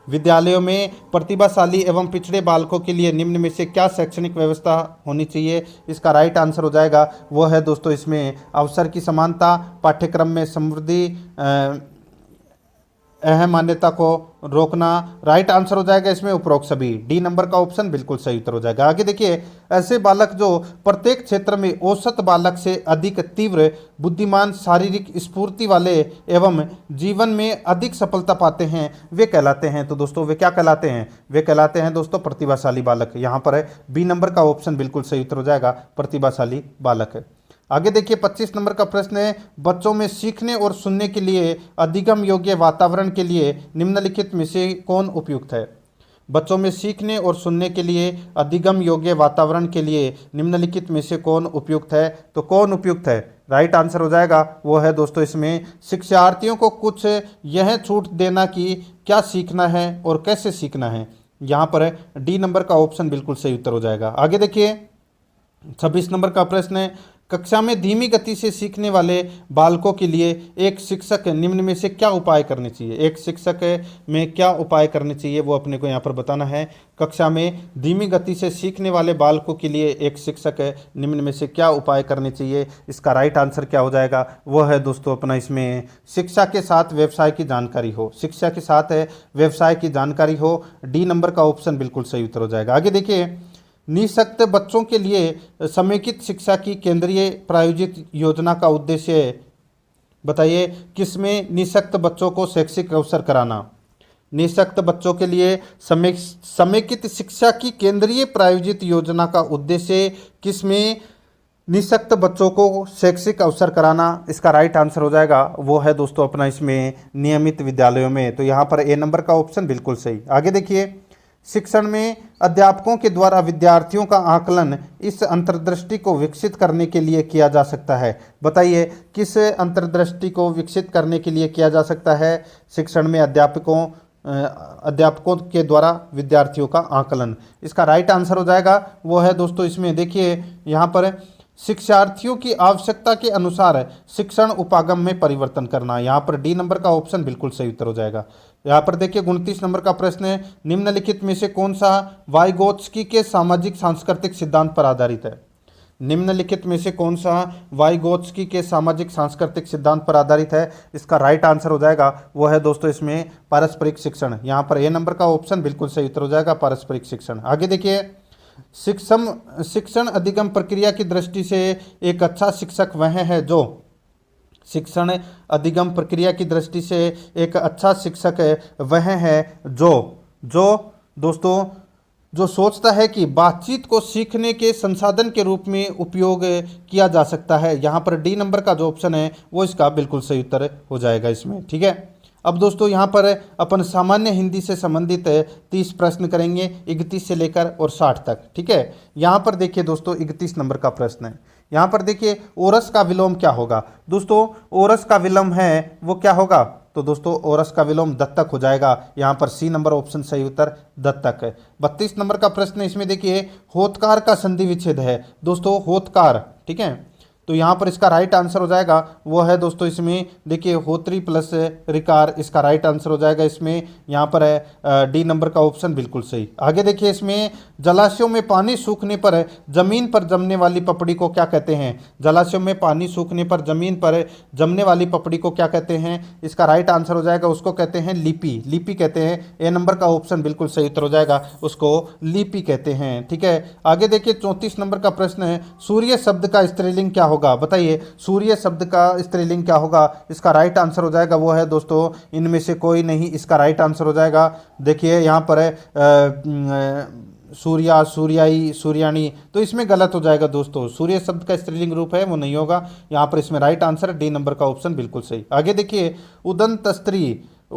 विद्यालयों में प्रतिभाशाली एवं पिछड़े बालकों के लिए निम्न में से क्या शैक्षणिक व्यवस्था होनी चाहिए, इसका राइट आंसर हो जाएगा वो है दोस्तों इसमें अवसर की समानता, पाठ्यक्रम में समृद्धि, अहम मान्यता को रोकना। राइट आंसर हो जाएगा इसमें उपरोक्त सभी, डी नंबर का ऑप्शन बिल्कुल सही उत्तर हो जाएगा। आगे देखिए ऐसे बालक जो प्रत्येक क्षेत्र में औसत बालक से अधिक तीव्र, बुद्धिमान, शारीरिक स्फूर्ति वाले एवं जीवन में अधिक सफलता पाते हैं, वे कहलाते हैं। तो दोस्तों वे क्या कहलाते हैं, वे कहलाते हैं दोस्तों प्रतिभाशाली बालक। यहाँ पर बी नंबर का ऑप्शन बिल्कुल सही उत्तर हो जाएगा, प्रतिभाशाली बालक। आगे देखिए 25 नंबर का प्रश्न है, बच्चों में सीखने और सुनने के लिए अधिगम योग्य वातावरण के लिए निम्नलिखित में से कौन उपयुक्त है। बच्चों में सीखने और सुनने के लिए अधिगम योग्य वातावरण के लिए निम्नलिखित में से कौन उपयुक्त है। तो कौन उपयुक्त है, राइट आंसर हो जाएगा वो है दोस्तों इसमें शिक्षार्थियों को कुछ यह छूट देना कि क्या सीखना है और कैसे सीखना है। यहाँ पर डी नंबर का ऑप्शन बिल्कुल सही उत्तर हो जाएगा। आगे देखिए 26 नंबर का प्रश्न है, कक्षा में धीमी गति से सीखने वाले बालकों के लिए एक शिक्षक निम्न में से क्या उपाय करने चाहिए। एक शिक्षक में क्या उपाय करने चाहिए वो अपने को यहाँ पर बताना है। कक्षा में धीमी गति से सीखने वाले बालकों के लिए एक शिक्षक निम्न में से क्या उपाय करने चाहिए। इसका राइट आंसर क्या हो जाएगा वो है दोस्तों अपना इसमें शिक्षा के साथ व्यवसाय की जानकारी हो। शिक्षा के साथ व्यवसाय की जानकारी हो। डी नंबर का ऑप्शन बिल्कुल सही उत्तर हो जाएगा। आगे देखिए निःशक्त बच्चों के लिए समेकित शिक्षा की केंद्रीय प्रायोजित योजना का उद्देश्य बताइए किसमें निःशक्त बच्चों को शैक्षिक अवसर कराना। निःशक्त बच्चों के लिए समेकित शिक्षा की केंद्रीय प्रायोजित योजना का उद्देश्य किसमें निःशक्त बच्चों को शैक्षिक अवसर कराना। इसका राइट आंसर हो जाएगा वो है दोस्तों अपना इसमें नियमित विद्यालयों में। तो यहाँ पर ए नंबर का ऑप्शन बिल्कुल सही। आगे देखिए शिक्षण में अध्यापकों के द्वारा विद्यार्थियों का आकलन इस अंतर्दृष्टि को विकसित करने के लिए किया जा सकता है। बताइए किस अंतर्दृष्टि को विकसित करने के लिए किया जा सकता है। शिक्षण में अध्यापकों के द्वारा विद्यार्थियों का आकलन। इसका राइट आंसर हो जाएगा वो है दोस्तों इसमें देखिए यहाँ पर शिक्षार्थियों की आवश्यकता के अनुसार शिक्षण उपागम में परिवर्तन करना। यहाँ पर डी नंबर का ऑप्शन बिल्कुल सही उत्तर हो जाएगा। यहाँ पर देखिए 29 नंबर का प्रश्न है, निम्नलिखित में से कौन सा वाइगोत्स्की के सामाजिक सांस्कृतिक सिद्धांत पर आधारित है। निम्नलिखित में से कौन सा वाइगोत्स्की के सामाजिक सांस्कृतिक सिद्धांत पर आधारित है। इसका राइट आंसर हो जाएगा वो है दोस्तों इसमें पारस्परिक शिक्षण। यहाँ पर ए नंबर का ऑप्शन बिल्कुल सही उत्तर हो जाएगा पारस्परिक शिक्षण। आगे देखिए शिक्षण अधिगम प्रक्रिया की दृष्टि से एक अच्छा शिक्षक वह है जो शिक्षण अधिगम प्रक्रिया की दृष्टि से एक अच्छा शिक्षक वह है जो दोस्तों जो सोचता है कि बातचीत को सीखने के संसाधन के रूप में उपयोग किया जा सकता है। यहाँ पर डी नंबर का जो ऑप्शन है वो इसका बिल्कुल सही उत्तर हो जाएगा इसमें। ठीक है, अब दोस्तों यहाँ पर अपन सामान्य हिंदी से संबंधित 30 प्रश्न करेंगे 31 से लेकर और 60 तक। ठीक है, यहाँ पर देखिए दोस्तों 31 नंबर का प्रश्न है। यहाँ पर देखिए ओरस का विलोम क्या होगा। दोस्तों ओरस का विलोम है वो क्या होगा, तो दोस्तों ओरस का विलोम दत्तक हो जाएगा। यहाँ पर सी नंबर ऑप्शन सही उत्तर दत्तक है। 32 नंबर का प्रश्न इसमें देखिए होतकार का संधि विच्छेद है। दोस्तों होतकार, ठीक है, तो यहाँ पर इसका राइट आंसर हो जाएगा वो है दोस्तों इसमें देखिए होत्री प्लस रिकार। इसका राइट आंसर हो जाएगा इसमें यहाँ पर है डी नंबर का ऑप्शन बिल्कुल सही। आगे देखिए इसमें जलाशयों में पानी सूखने पर जमीन पर जमने वाली पपड़ी को क्या कहते हैं। जलाशयों में पानी सूखने पर जमीन पर जमने वाली पपड़ी को क्या कहते हैं। इसका राइट आंसर हो जाएगा उसको कहते हैं लिपि। लिपि कहते हैं। ए नंबर का ऑप्शन बिल्कुल सही उत्तर हो जाएगा, उसको लिपि कहते हैं। ठीक है, आगे देखिए 34 नंबर का प्रश्न है सूर्य शब्द का स्त्रीलिंग क्या होगा। बताइए सूर्य शब्द का स्त्रीलिंग क्या होगा। इसका राइट आंसर हो जाएगा वो है दोस्तों इनमें से कोई नहीं। इसका राइट आंसर हो जाएगा देखिए यहाँ पर है सूर्या, सूर्याई, सूर्याणी, तो इसमें गलत हो जाएगा दोस्तों। सूर्य शब्द का स्त्रीलिंग रूप है वो नहीं होगा। यहाँ पर इसमें राइट आंसर डी नंबर का ऑप्शन बिल्कुल सही। आगे देखिए उदंत स्त्री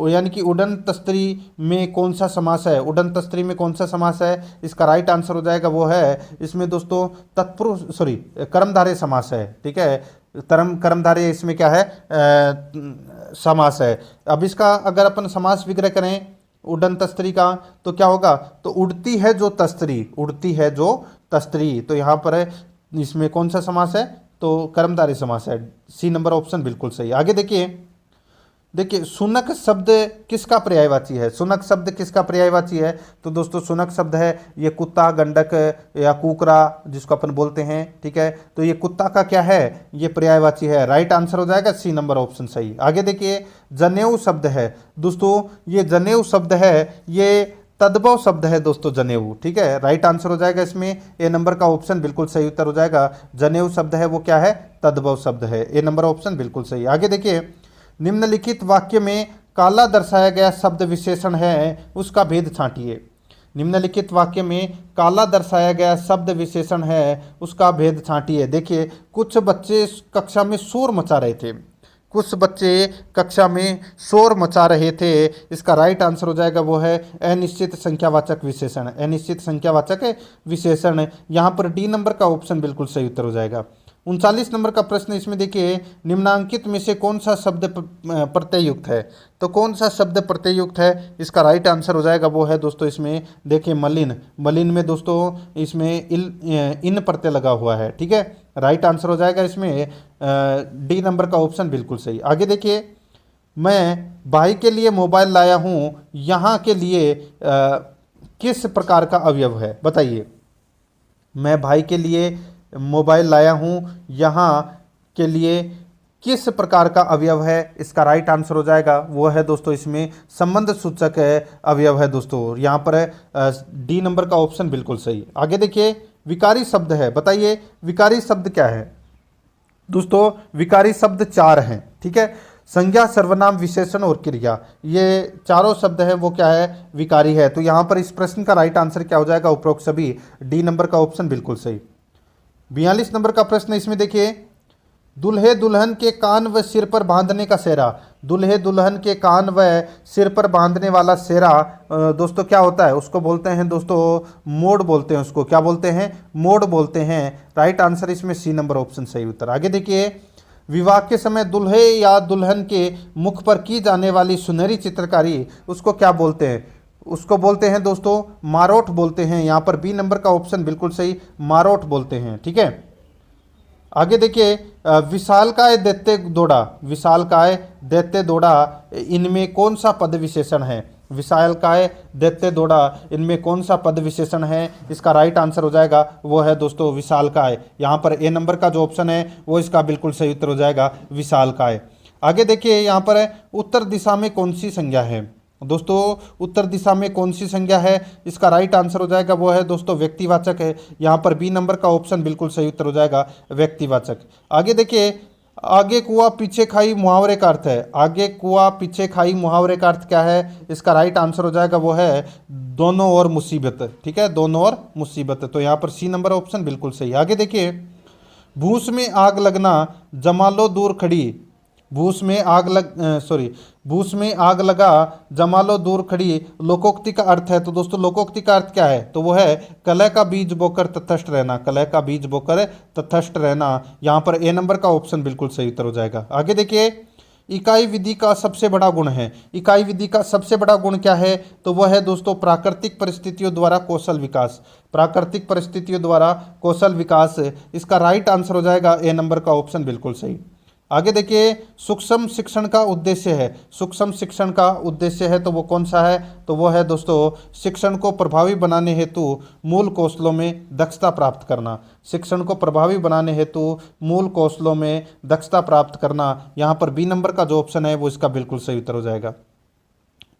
यानी कि उडंत स्त्री में कौन सा समास है। उडंत स्त्री में कौन सा समास है। इसका राइट आंसर हो जाएगा वो है इसमें दोस्तों कर्मधारय समास है। ठीक है, कर्मधारय इसमें क्या है समास है। अब इसका अगर अपन समास विग्रह करें उडंत स्त्री का तो क्या होगा, तो उड़ती है जो तस्त्री, उड़ती है जो तस्त्री, तो यहाँ पर इसमें कौन सा समास है, तो कर्मधारय समास है। सी नंबर ऑप्शन बिल्कुल सही। आगे देखिए सुनक शब्द किसका पर्यायवाची है। सुनक शब्द किसका पर्यायवाची है, तो दोस्तों सुनक शब्द है ये कुत्ता, गंडक या कुकरा जिसको अपन बोलते हैं। ठीक है, तो ये कुत्ता का क्या है, ये पर्यायवाची है। राइट आंसर हो जाएगा सी नंबर ऑप्शन सही। आगे देखिए जनेऊ शब्द है। दोस्तों ये जनेऊ शब्द है ये तद्भव शब्द है दोस्तों जनेऊ। ठीक है, राइट आंसर हो जाएगा इसमें ए नंबर का ऑप्शन बिल्कुल सही उत्तर हो जाएगा। जनेऊ शब्द है वो क्या है, तद्भव शब्द है। ए नंबर ऑप्शन बिल्कुल सही। आगे देखिए निम्नलिखित वाक्य में काला दर्शाया गया शब्द विशेषण है उसका भेद छांटिए। निम्नलिखित वाक्य में काला दर्शाया गया शब्द विशेषण है उसका भेद छांटिए। देखिए कुछ बच्चे कक्षा में शोर मचा रहे थे। कुछ बच्चे कक्षा में शोर मचा रहे थे। इसका राइट आंसर हो जाएगा वो है अनिश्चित संख्यावाचक विशेषण। अनिश्चित संख्यावाचक विशेषण यहाँ पर डी नंबर का ऑप्शन बिल्कुल सही उत्तर हो जाएगा। 39 नंबर का प्रश्न इसमें देखिए, निम्नांकित में से कौन सा शब्द प्रत्ययुक्त है? तो कौन सा शब्द प्रत्ययुक्त है, इसका राइट आंसर हो जाएगा वो है दोस्तों इसमें देखिए मलिन। मलिन में दोस्तों इसमें इन प्रत्यय लगा हुआ है, ठीक है। राइट आंसर हो जाएगा इसमें डी नंबर का ऑप्शन बिल्कुल सही। आगे देखिए, मैं भाई के लिए मोबाइल लाया हूँ, यहाँ के लिए किस प्रकार का अवयव है? बताइए। मैं भाई के लिए मोबाइल लाया हूँ, यहाँ के लिए किस प्रकार का अवयव है? इसका राइट आंसर हो जाएगा वो है दोस्तों इसमें संबंध सूचक अवयव है दोस्तों। यहाँ पर डी नंबर का ऑप्शन बिल्कुल सही। आगे देखिए, विकारी शब्द है, बताइए विकारी शब्द क्या है? दोस्तों विकारी शब्द 4 हैं, ठीक है। संज्ञा, सर्वनाम, विशेषण और क्रिया, ये चारों शब्द हैं वो क्या है? विकारी है। तो यहाँ पर इस प्रश्न का राइट आंसर क्या हो जाएगा? उपरोक्त सभी, डी नंबर का ऑप्शन बिल्कुल सही। 42 नंबर का प्रश्न इसमें देखिए, दूल्हे दुल्हन के कान व सिर पर बांधने का सेहरा। दूल्हे दुल्हन के कान व सिर पर बांधने वाला सेहरा दोस्तों क्या होता है? उसको बोलते हैं दोस्तों मोड़ बोलते हैं। उसको क्या बोलते हैं? मोड़ बोलते हैं। राइट आंसर इसमें सी नंबर ऑप्शन सही उत्तर। आगे देखिए, विवाह के समय दुल्हे या दुल्हन के मुख पर की जाने वाली सुनहरी चित्रकारी उसको क्या बोलते हैं? उसको बोलते हैं दोस्तों मारोठ बोलते हैं। यहाँ पर बी नंबर का ऑप्शन बिल्कुल सही, मारोठ बोलते हैं, ठीक है। आगे देखिए, विशालकाय दैत्य दौड़ा, विशालकाय दैत्य दौड़ा, इनमें कौन सा पद विशेषण है? विशालकाय दैत्य दौड़ा, इनमें कौन सा पद विशेषण है? इसका राइट आंसर हो जाएगा वो है दोस्तों विशालकाय। यहाँ पर ए नंबर का जो ऑप्शन है वो इसका बिल्कुल सही उत्तर हो जाएगा विशालकाय। आगे देखिए, यहाँ पर उत्तर दिशा में कौन सी संज्ञा है? दोस्तों उत्तर दिशा में कौन सी संज्ञा है? इसका राइट आंसर हो जाएगा वो है दोस्तों व्यक्तिवाचक है। यहाँ पर बी नंबर का ऑप्शन बिल्कुल सही उत्तर हो जाएगा व्यक्तिवाचक। आगे देखिए, आगे कुआ पीछे खाई मुहावरे का अर्थ है। आगे कुआ पीछे खाई मुहावरे का अर्थ क्या है? इसका राइट आंसर हो जाएगा वो है दोनों ओर मुसीबत, ठीक है, दोनों ओर मुसीबत। तो यहाँ पर सी नंबर ऑप्शन बिल्कुल सही। आगे देखिए, भूस में आग लगना, जमा लो दूर खड़ी, भूस में आग लगा, जमा लो दूर खड़ी, लोकोक्ति का अर्थ है। तो दोस्तों लोकोक्ति का अर्थ क्या है? तो वो है कलह का बीज बोकर तटस्थ रहना, कलह का बीज बोकर तटस्थ रहना। यहाँ पर ए नंबर का ऑप्शन बिल्कुल सही उत्तर हो जाएगा। आगे देखिए, इकाई विधि का सबसे बड़ा गुण है। इकाई विधि का सबसे बड़ा गुण क्या है? तो वह है दोस्तों प्राकृतिक परिस्थितियों द्वारा कौशल विकास, प्राकृतिक परिस्थितियों द्वारा कौशल विकास। इसका राइट आंसर हो जाएगा ए नंबर का ऑप्शन बिल्कुल सही। आगे देखिए, सूक्ष्म शिक्षण का उद्देश्य है, सूक्ष्म शिक्षण का उद्देश्य है तो वो कौन सा है? तो वो है दोस्तों शिक्षण को प्रभावी बनाने हेतु मूल कौशलों में दक्षता प्राप्त करना, शिक्षण को प्रभावी बनाने हेतु मूल कौशलों में दक्षता प्राप्त करना। यहाँ पर बी नंबर का जो ऑप्शन है वो इसका बिल्कुल सही उत्तर हो जाएगा।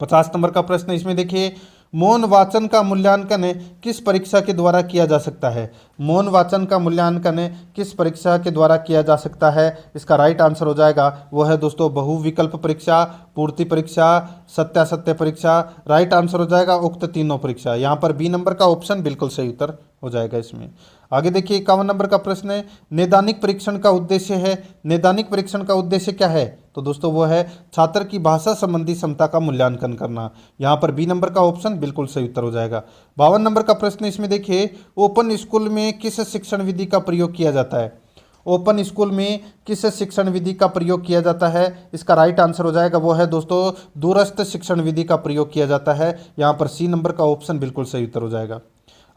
50 नंबर का प्रश्न इसमें देखिए, मौन वाचन का मूल्यांकन किस परीक्षा के द्वारा किया जा सकता है? मौन वाचन का मूल्यांकन किस परीक्षा के द्वारा किया जा सकता है? इसका राइट आंसर हो जाएगा वो है दोस्तों बहुविकल्प परीक्षा, पूर्ति परीक्षा, सत्यासत्य परीक्षा। राइट आंसर हो जाएगा उक्त तीनों परीक्षा। यहाँ पर बी नंबर का ऑप्शन बिल्कुल सही उत्तर हो जाएगा इसमें। आगे देखिए, 51 नंबर का प्रश्न है, नैदानिक परीक्षण का उद्देश्य है। नैदानिक परीक्षण का उद्देश्य क्या है? तो दोस्तों वो है छात्र की भाषा संबंधी क्षमता का मूल्यांकन करना। यहाँ पर बी नंबर का ऑप्शन बिल्कुल सही उत्तर हो जाएगा। 52 नंबर का प्रश्न इसमें देखिए, ओपन स्कूल में किस शिक्षण विधि का प्रयोग किया जाता है? ओपन स्कूल में किस शिक्षण विधि का प्रयोग किया जाता है? इसका राइट आंसर हो जाएगा वो है दोस्तों दूरस्थ शिक्षण विधि का प्रयोग किया जाता है। यहाँ पर सी नंबर का ऑप्शन बिल्कुल सही उत्तर हो जाएगा।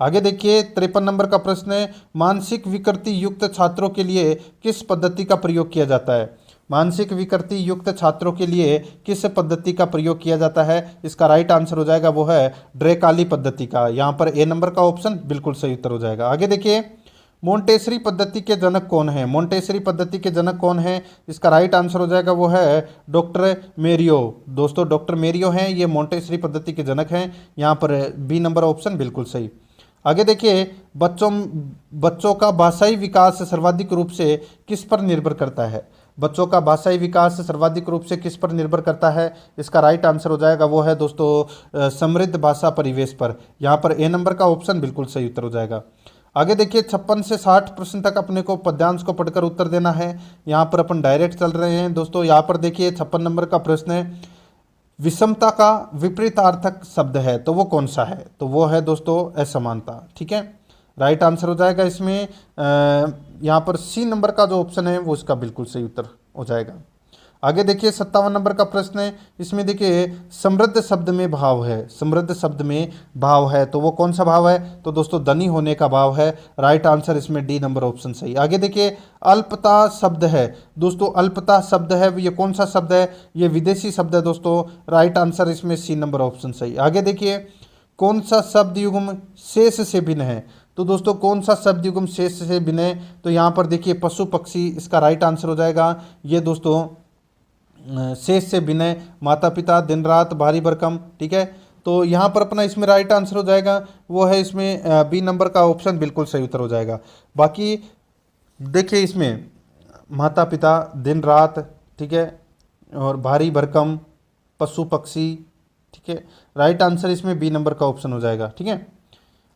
आगे देखिए, 53 नंबर का प्रश्न है, मानसिक विकृति युक्त छात्रों के लिए किस पद्धति का प्रयोग किया जाता है? मानसिक विकृति युक्त छात्रों के लिए किस पद्धति का प्रयोग किया जाता है? इसका राइट आंसर हो जाएगा वो है ड्रेकाली पद्धति का। यहाँ पर ए नंबर का ऑप्शन बिल्कुल सही उत्तर हो जाएगा। आगे देखिए, मोंटेसरी पद्धति के जनक कौन है? मोंटेसरी पद्धति के जनक कौन है? इसका राइट आंसर हो जाएगा वो है डॉक्टर मेरियो। दोस्तों डॉक्टर मेरियो हैं, ये मोंटेसरी पद्धति के जनक हैं। यहाँ पर बी नंबर ऑप्शन बिल्कुल सही। आगे देखिए, बच्चों का भाषाई विकास सर्वाधिक रूप से किस पर निर्भर करता है? बच्चों का भाषाई विकास सर्वाधिक रूप से किस पर निर्भर करता है? इसका राइट आंसर हो जाएगा वो है दोस्तों समृद्ध भाषा परिवेश पर। यहाँ पर ए नंबर का ऑप्शन बिल्कुल सही उत्तर हो जाएगा। आगे देखिए, 56 से 60 प्रश्न तक अपने को पद्यांश को पढ़कर उत्तर देना है। यहाँ पर अपन डायरेक्ट चल रहे हैं दोस्तों। यहाँ पर देखिए 56 नंबर का प्रश्न है, विषमता का विपरीतार्थक शब्द है तो वो कौन सा है? तो वो है दोस्तों असमानता, ठीक है। राइट आंसर हो जाएगा इसमें यहाँ पर सी नंबर का जो ऑप्शन है वो इसका बिल्कुल सही उत्तर हो जाएगा। आगे देखिए 57 नंबर का प्रश्न है। इसमें देखिए समृद्ध शब्द में भाव है, समृद्ध शब्द में भाव है तो वो कौन सा भाव है? तो दोस्तों धनी होने का भाव है। राइट आंसर इसमें डी नंबर ऑप्शन सही। आगे देखिए अल्पता शब्द है। दोस्तों अल्पता शब्द है, ये कौन सा शब्द है? ये विदेशी शब्द है दोस्तों। राइट आंसर इसमें सी नंबर ऑप्शन सही। आगे देखिए कौन सा शब्द युग्म शेष से भिन्न है? तो दोस्तों कौन सा शब्द युग्म शेष से भिन्न है? तो यहाँ पर देखिए पशु पक्षी इसका राइट आंसर हो जाएगा। ये दोस्तों शेष से भिन्न है, माता पिता, दिन रात, भारी भरकम, ठीक है। तो यहाँ पर अपना इसमें राइट आंसर हो जाएगा वो है इसमें बी नंबर का ऑप्शन बिल्कुल सही उत्तर हो जाएगा। बाकी देखिए इसमें माता पिता, दिन रात, ठीक है, और भारी भरकम, पशु पक्षी, ठीक है। राइट आंसर इसमें बी नंबर का ऑप्शन हो जाएगा, ठीक है।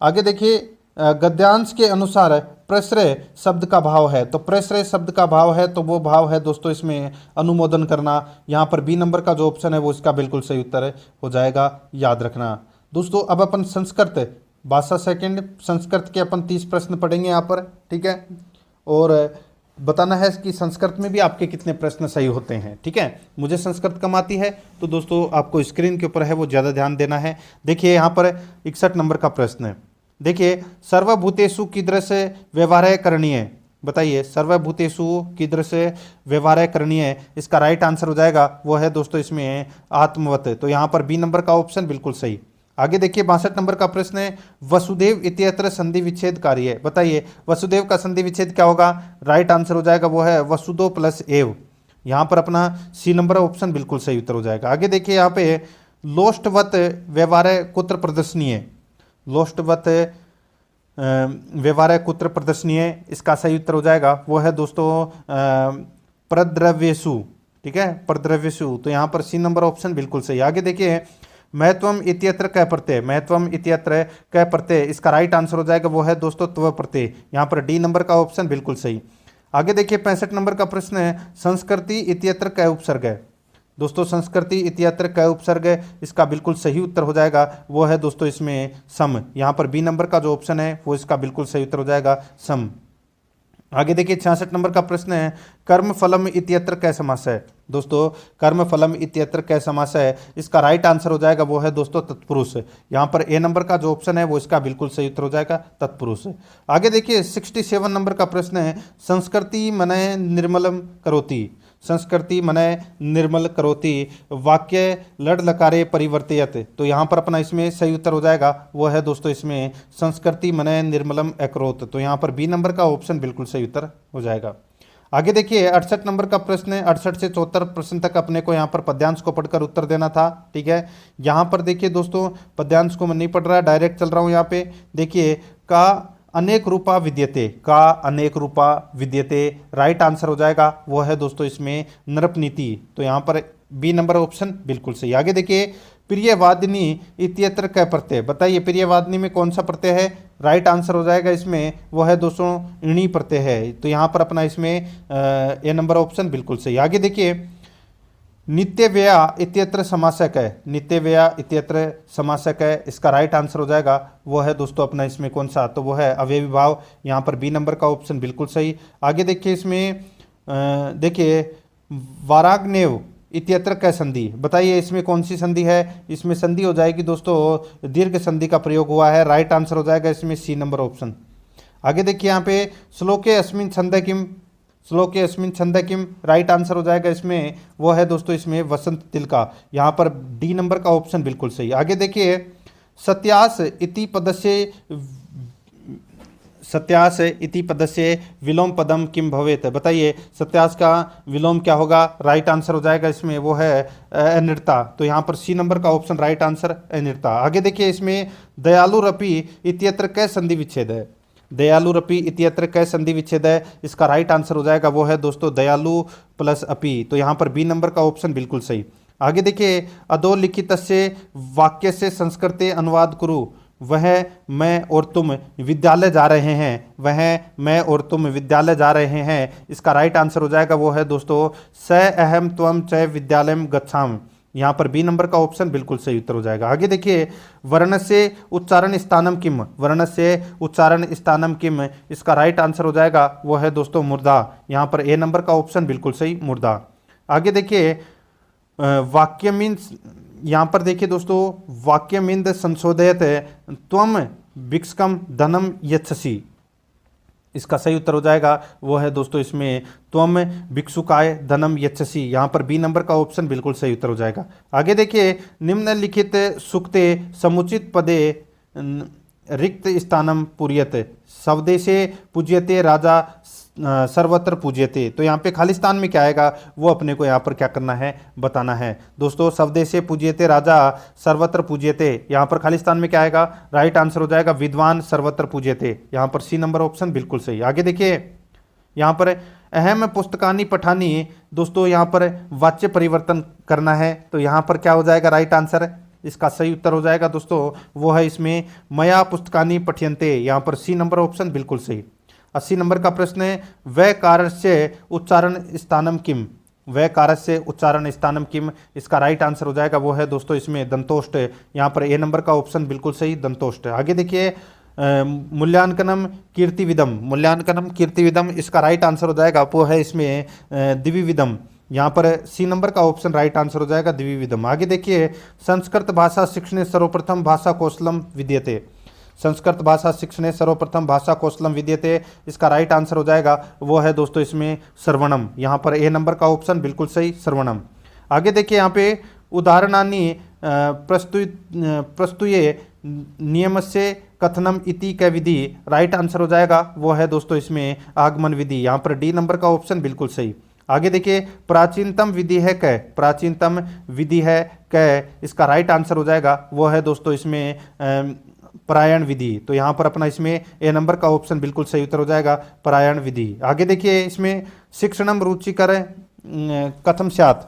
आगे देखिए गद्यांश के अनुसार प्रश्रय शब्द का भाव है, तो प्रश्रय शब्द का भाव है तो वो भाव है दोस्तों इसमें अनुमोदन करना। यहाँ पर बी नंबर का जो ऑप्शन है वो इसका बिल्कुल सही उत्तर हो जाएगा, याद रखना। दोस्तों अब अपन संस्कृत भाषा सेकंड संस्कृत के अपन 30 प्रश्न पढ़ेंगे यहाँ पर, ठीक है, और बताना है कि संस्कृत में भी आपके कितने प्रश्न सही होते हैं, ठीक है। मुझे संस्कृत कम आती है तो दोस्तों आपको स्क्रीन के ऊपर है वो ज़्यादा ध्यान देना है। देखिए यहाँ पर 61 नंबर का प्रश्न है। देखिए सर्वभूतेषु कीदृश व्यवहार करणीय, बताइए सर्वभूतेषु कीदृश व्यवहार करणीय, इसका राइट आंसर हो जाएगा वो है दोस्तों इसमें आत्मवत। तो यहाँ पर बी नंबर का ऑप्शन बिल्कुल सही। आगे देखिए 62 नंबर का प्रश्न है वसुदेव इत्यत्र संधि विच्छेद कार्य, बताइए वसुदेव का संधि विच्छेद क्या होगा? राइट आंसर हो जाएगा वो है वसुदो प्लस एव। यहाँ पर अपना सी नंबर ऑप्शन बिल्कुल सही उत्तर हो जाएगा। आगे देखिए यहाँ पे लोष्टवत व्यवहार कुत्र प्रदर्शनीय, लोष्टवत व्यवहार कुत्र प्रदर्शनीय, इसका सही उत्तर हो जाएगा वो है दोस्तों प्रद्रव्यसु, ठीक है, प्रद्रव्यसु। तो यहाँ पर सी नंबर ऑप्शन बिल्कुल सही। आगे देखिए महत्वम इत्यत्र क प्रत्यय, महत्वम इत्यत्र क प्रत्यय, इसका राइट आंसर हो जाएगा वो है दोस्तों त्व प्रत्यय। यहाँ पर डी नंबर का ऑप्शन बिल्कुल सही। आगे देखिए 65 नंबर का प्रश्न है संस्कृति इत्यत्र क उपसर्ग है। दोस्तों संस्कृति इत्यत्र क उपसर्ग, इसका बिल्कुल सही उत्तर हो जाएगा वो है दोस्तों इसमें सम। यहाँ पर बी नंबर का जो ऑप्शन है वो इसका बिल्कुल सही उत्तर हो जाएगा सम। आगे देखिए 66 नंबर का प्रश्न है कर्म फलम इत्यत्र क समास है। दोस्तों कर्म फलम इत्यत्र क समास है, इसका राइट आंसर हो जाएगा वो है दोस्तों तत्पुरुष। यहाँ पर ए नंबर का जो ऑप्शन है वो इसका बिल्कुल सही उत्तर हो जाएगा तत्पुरुष। आगे देखिए 67 नंबर का प्रश्न है संस्कृति मने निर्मलम करोति, संस्कृति मने निर्मल करोति, वाक्य लड लकारे परिवर्तयत। तो यहाँ पर अपना इसमें सही उत्तर हो जाएगा वो है दोस्तों इसमें संस्कृति मने निर्मलम अकरोत। तो यहाँ पर बी नंबर का ऑप्शन बिल्कुल सही उत्तर हो जाएगा। आगे देखिए 68 नंबर का प्रश्न है। 68 से 74 प्रश्न तक अपने को यहाँ पर पद्यांश को पढ़कर उत्तर देना था, ठीक है। यहाँ पर देखिए दोस्तों पद्यांश को मैं नहीं पढ़ रहा, डायरेक्ट चल रहा हूँ। यहाँ पे देखिए का अनेक रूपा विद्यते, का अनेक रूपा विद्यते, राइट आंसर हो जाएगा वो है दोस्तों इसमें नृपनीति। तो यहाँ पर बी नंबर ऑप्शन बिल्कुल सही। आगे देखिए प्रियवादिनी इत्यत्र क प्रत्यय, बताइए प्रियवादिनी में कौन सा प्रत्यय है? राइट आंसर हो जाएगा इसमें वो है दोस्तों ऋणी प्रत्यय है। तो यहाँ पर अपना इसमें ए नंबर ऑप्शन बिल्कुल सही। आगे देखिए नित्य व्यया इत्यत्र समासक है, नित्य व्यया इत्यत्र समासक है, इसका राइट आंसर हो जाएगा वो है दोस्तों अपना इसमें कौन सा? तो वो है अवयवी भाव। यहाँ पर बी नंबर का ऑप्शन बिल्कुल सही। आगे देखिए इसमें देखिए वाराग्नेव इत्यत्र क संधि, बताइए इसमें कौन सी संधि है? इसमें संधि हो जाएगी दोस्तों दीर्घ संधि का प्रयोग हुआ है, राइट आंसर हो जाएगा इसमें सी नंबर ऑप्शन। आगे देखिए यहाँ पे श्लोके अस्मिन छंद किम, श्लोके अस्मिन छंद किम, राइट आंसर हो जाएगा इसमें वो है दोस्तों इसमें वसंत तिलका। यहाँ पर डी नंबर का ऑप्शन बिल्कुल सही। आगे देखिए सत्यास इति पदस्य, सत्यास इति पदस्य विलोम पदम किम भवेत, बताइए सत्यास का विलोम क्या होगा? राइट आंसर हो जाएगा इसमें वो है अनिर्ता। तो यहाँ पर सी नंबर का ऑप्शन राइट आंसर अनिर्ता। आगे देखिए इसमें दयालु रपि इत्यत्र क संधि विच्छेद है, दयालु रपि इत्यत्र क संधि विच्छेद है, इसका राइट आंसर हो जाएगा वो है दोस्तों दयालु प्लस अपि। तो यहाँ पर बी नंबर का ऑप्शन बिल्कुल सही। आगे देखिए अधोलिखितस्य वाक्य से संस्कृते अनुवाद कुरु, वह मैं और तुम विद्यालय जा रहे हैं, वह मैं और तुम विद्यालय जा रहे हैं, इसका राइट आंसर हो जाएगा वो है दोस्तों स अहम त्वम च विद्यालयम गच्छाम। यहाँ पर बी नंबर का ऑप्शन बिल्कुल सही उत्तर हो जाएगा। आगे देखिए, वर्ण से उच्चारण स्थानम किम, वर्ण से उच्चारण स्थानम किम, इसका राइट आंसर हो जाएगा वो है दोस्तों मुर्दा। यहाँ पर ए नंबर का ऑप्शन बिल्कुल सही, मुर्दा। आगे देखिए, वाक्य मीन्स, यहाँ पर देखिए दोस्तों, वाक्य मीन्द संशोधित त्वम भिक्षकम धनम यच्छसि, इसका सही उत्तर हो जाएगा वो है दोस्तों इसमें त्वम भिक्षुकाय धनम यच्छसि। यहाँ पर बी नंबर का ऑप्शन बिल्कुल सही उत्तर हो जाएगा। आगे देखिए, निम्नलिखित सूक्ते समुचित पदे रिक्त स्थानम पूर्यते, स्वदेशे पूज्यते राजा सर्वत्र पूज्यते। तो यहाँ पे खाली स्थान में क्या आएगा वो अपने को यहाँ पर क्या करना है, बताना है दोस्तों। स्वदेशे पूज्यते राजा सर्वत्र पूज्यते, यहाँ पर खाली स्थान में क्या आएगा, राइट आंसर हो जाएगा विद्वान सर्वत्र पूज्यते। यहाँ पर सी नंबर ऑप्शन बिल्कुल सही। आगे देखिए, यहाँ पर अहम पुस्तकानी पठानी, दोस्तों यहाँ पर वाच्य परिवर्तन करना है, तो यहाँ पर क्या हो जाएगा राइट आंसर, इसका सही उत्तर हो जाएगा दोस्तों वो है इसमें मया पुस्तकानी पठ्यन्ते। यहाँ पर सी नंबर ऑप्शन बिल्कुल सही। 80 नंबर का प्रश्न है, वह कारस्य उच्चारण स्थानम किम, वह कारस्य उच्चारण स्थानम किम, इसका राइट आंसर हो जाएगा वो है दोस्तों इसमें दंतोष्ट। यहाँ पर ए नंबर का ऑप्शन बिल्कुल सही, दंतोष्ट। आगे देखिए, मूल्यांकनम कीर्तिविदम, मूल्यांकनम कीर्तिविदम, इसका राइट आंसर हो जाएगा वो है इसमें दिविविदम। यहाँ पर सी नंबर का ऑप्शन राइट आंसर हो जाएगा दिविविदम। आगे देखिए, संस्कृत भाषा शिक्षणे सर्वप्रथम भाषा कौशलम विद्यते, संस्कृत भाषा शिक्षणे सर्वप्रथम भाषा कौशलम विद्यते, इसका राइट आंसर हो जाएगा वो है दोस्तों इसमें श्रवणम। यहाँ पर ए नंबर का ऑप्शन बिल्कुल सही, श्रवणम। आगे देखिए, यहाँ पे उदाहरणानि प्रस्तुये नियमस्य कथनम इति क विधि, राइट आंसर हो जाएगा वो है दोस्तों इसमें आगमन विधि। यहाँ पर डी नंबर का ऑप्शन बिल्कुल सही। आगे देखिए, प्राचीनतम विधि है क, प्राचीनतम विधि है क, इसका राइट आंसर हो जाएगा वो है दोस्तों इसमें परायण विधि। तो यहाँ पर अपना इसमें ए नंबर का ऑप्शन बिल्कुल सही उत्तर हो जाएगा, परायण विधि। आगे देखिए, इसमें शिक्षणम रुचिकर कथम स्यात्,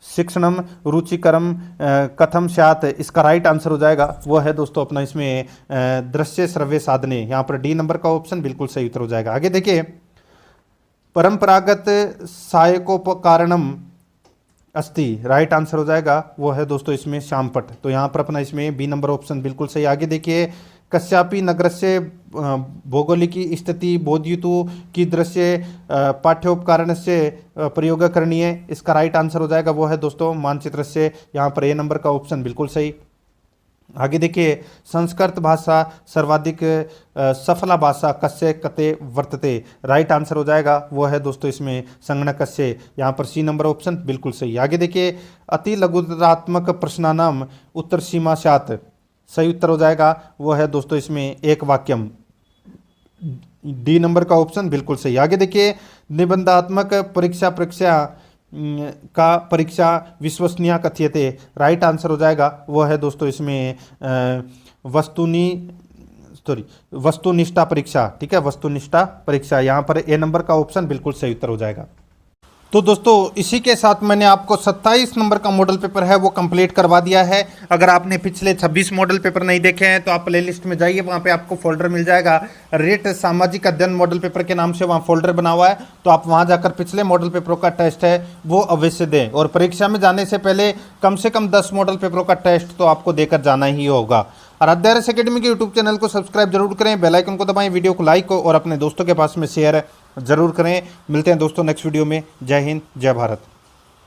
शिक्षणम रुचिकरम कथम स्यात्, इसका राइट आंसर हो जाएगा वो है दोस्तों अपना इसमें दृश्य श्रव्य साधने। यहाँ पर डी नंबर का ऑप्शन बिल्कुल सही उत्तर हो जाएगा। आगे देखिए, परंपरागत सहायकोपकारणम अस्ति, राइट आंसर हो जाएगा वो है दोस्तों इसमें श्यामपट। तो यहाँ पर अपना इसमें बी नंबर ऑप्शन बिल्कुल सही। आगे देखिए, कस्यापि नगरस्य भौगोलिकी स्थिति बोधयितु की दृश्य पाठ्योपकरण से प्रयोग करणीय, इसका राइट आंसर हो जाएगा वो है दोस्तों मानचित्र से। यहाँ पर ए नंबर का ऑप्शन बिल्कुल सही। आगे देखिए, संस्कृत भाषा सर्वाधिक सफला भाषा कस्य कते वर्तते, राइट आंसर हो जाएगा वो है दोस्तों इसमें संगणकस्य। यहाँ पर सी नंबर ऑप्शन बिल्कुल सही। आगे देखिए, अति लघुतरात्मक प्रश्नानाम उत्तर सीमा स्यात्, सही उत्तर हो जाएगा वो है दोस्तों इसमें एक वाक्यम, डी नंबर का ऑप्शन बिल्कुल सही। आगे देखिए, निबंधात्मक परीक्षा का परीक्षा विश्वसनीय कथ्यते, राइट आंसर हो जाएगा वो है दोस्तों इसमें वस्तुनिष्ठा परीक्षा, ठीक है, वस्तुनिष्ठा परीक्षा। यहाँ पर ए नंबर का ऑप्शन बिल्कुल सही उत्तर हो जाएगा। तो दोस्तों इसी के साथ मैंने आपको 27 नंबर का मॉडल पेपर है वो कंप्लीट करवा दिया है। अगर आपने पिछले 26 मॉडल पेपर नहीं देखे हैं तो आप प्लेलिस्ट में जाइए, वहाँ पे आपको फोल्डर मिल जाएगा, रेट सामाजिक अध्ययन मॉडल पेपर के नाम से वहाँ फोल्डर बना हुआ है। तो आप वहाँ जाकर पिछले मॉडल पेपरों का टेस्ट है वो अवश्य दें, और परीक्षा में जाने से पहले कम से कम 10 मॉडल पेपरों का टेस्ट तो आपको देकर जाना ही होगा। आराध्या आरएस एकेडमी के यूट्यूब चैनल को सब्सक्राइब जरूर करें, बेल आइकन को दबाएं, वीडियो को लाइक और अपने दोस्तों के पास में शेयर जरूर करें। मिलते हैं दोस्तों नेक्स्ट वीडियो में। जय हिंद, जय भारत।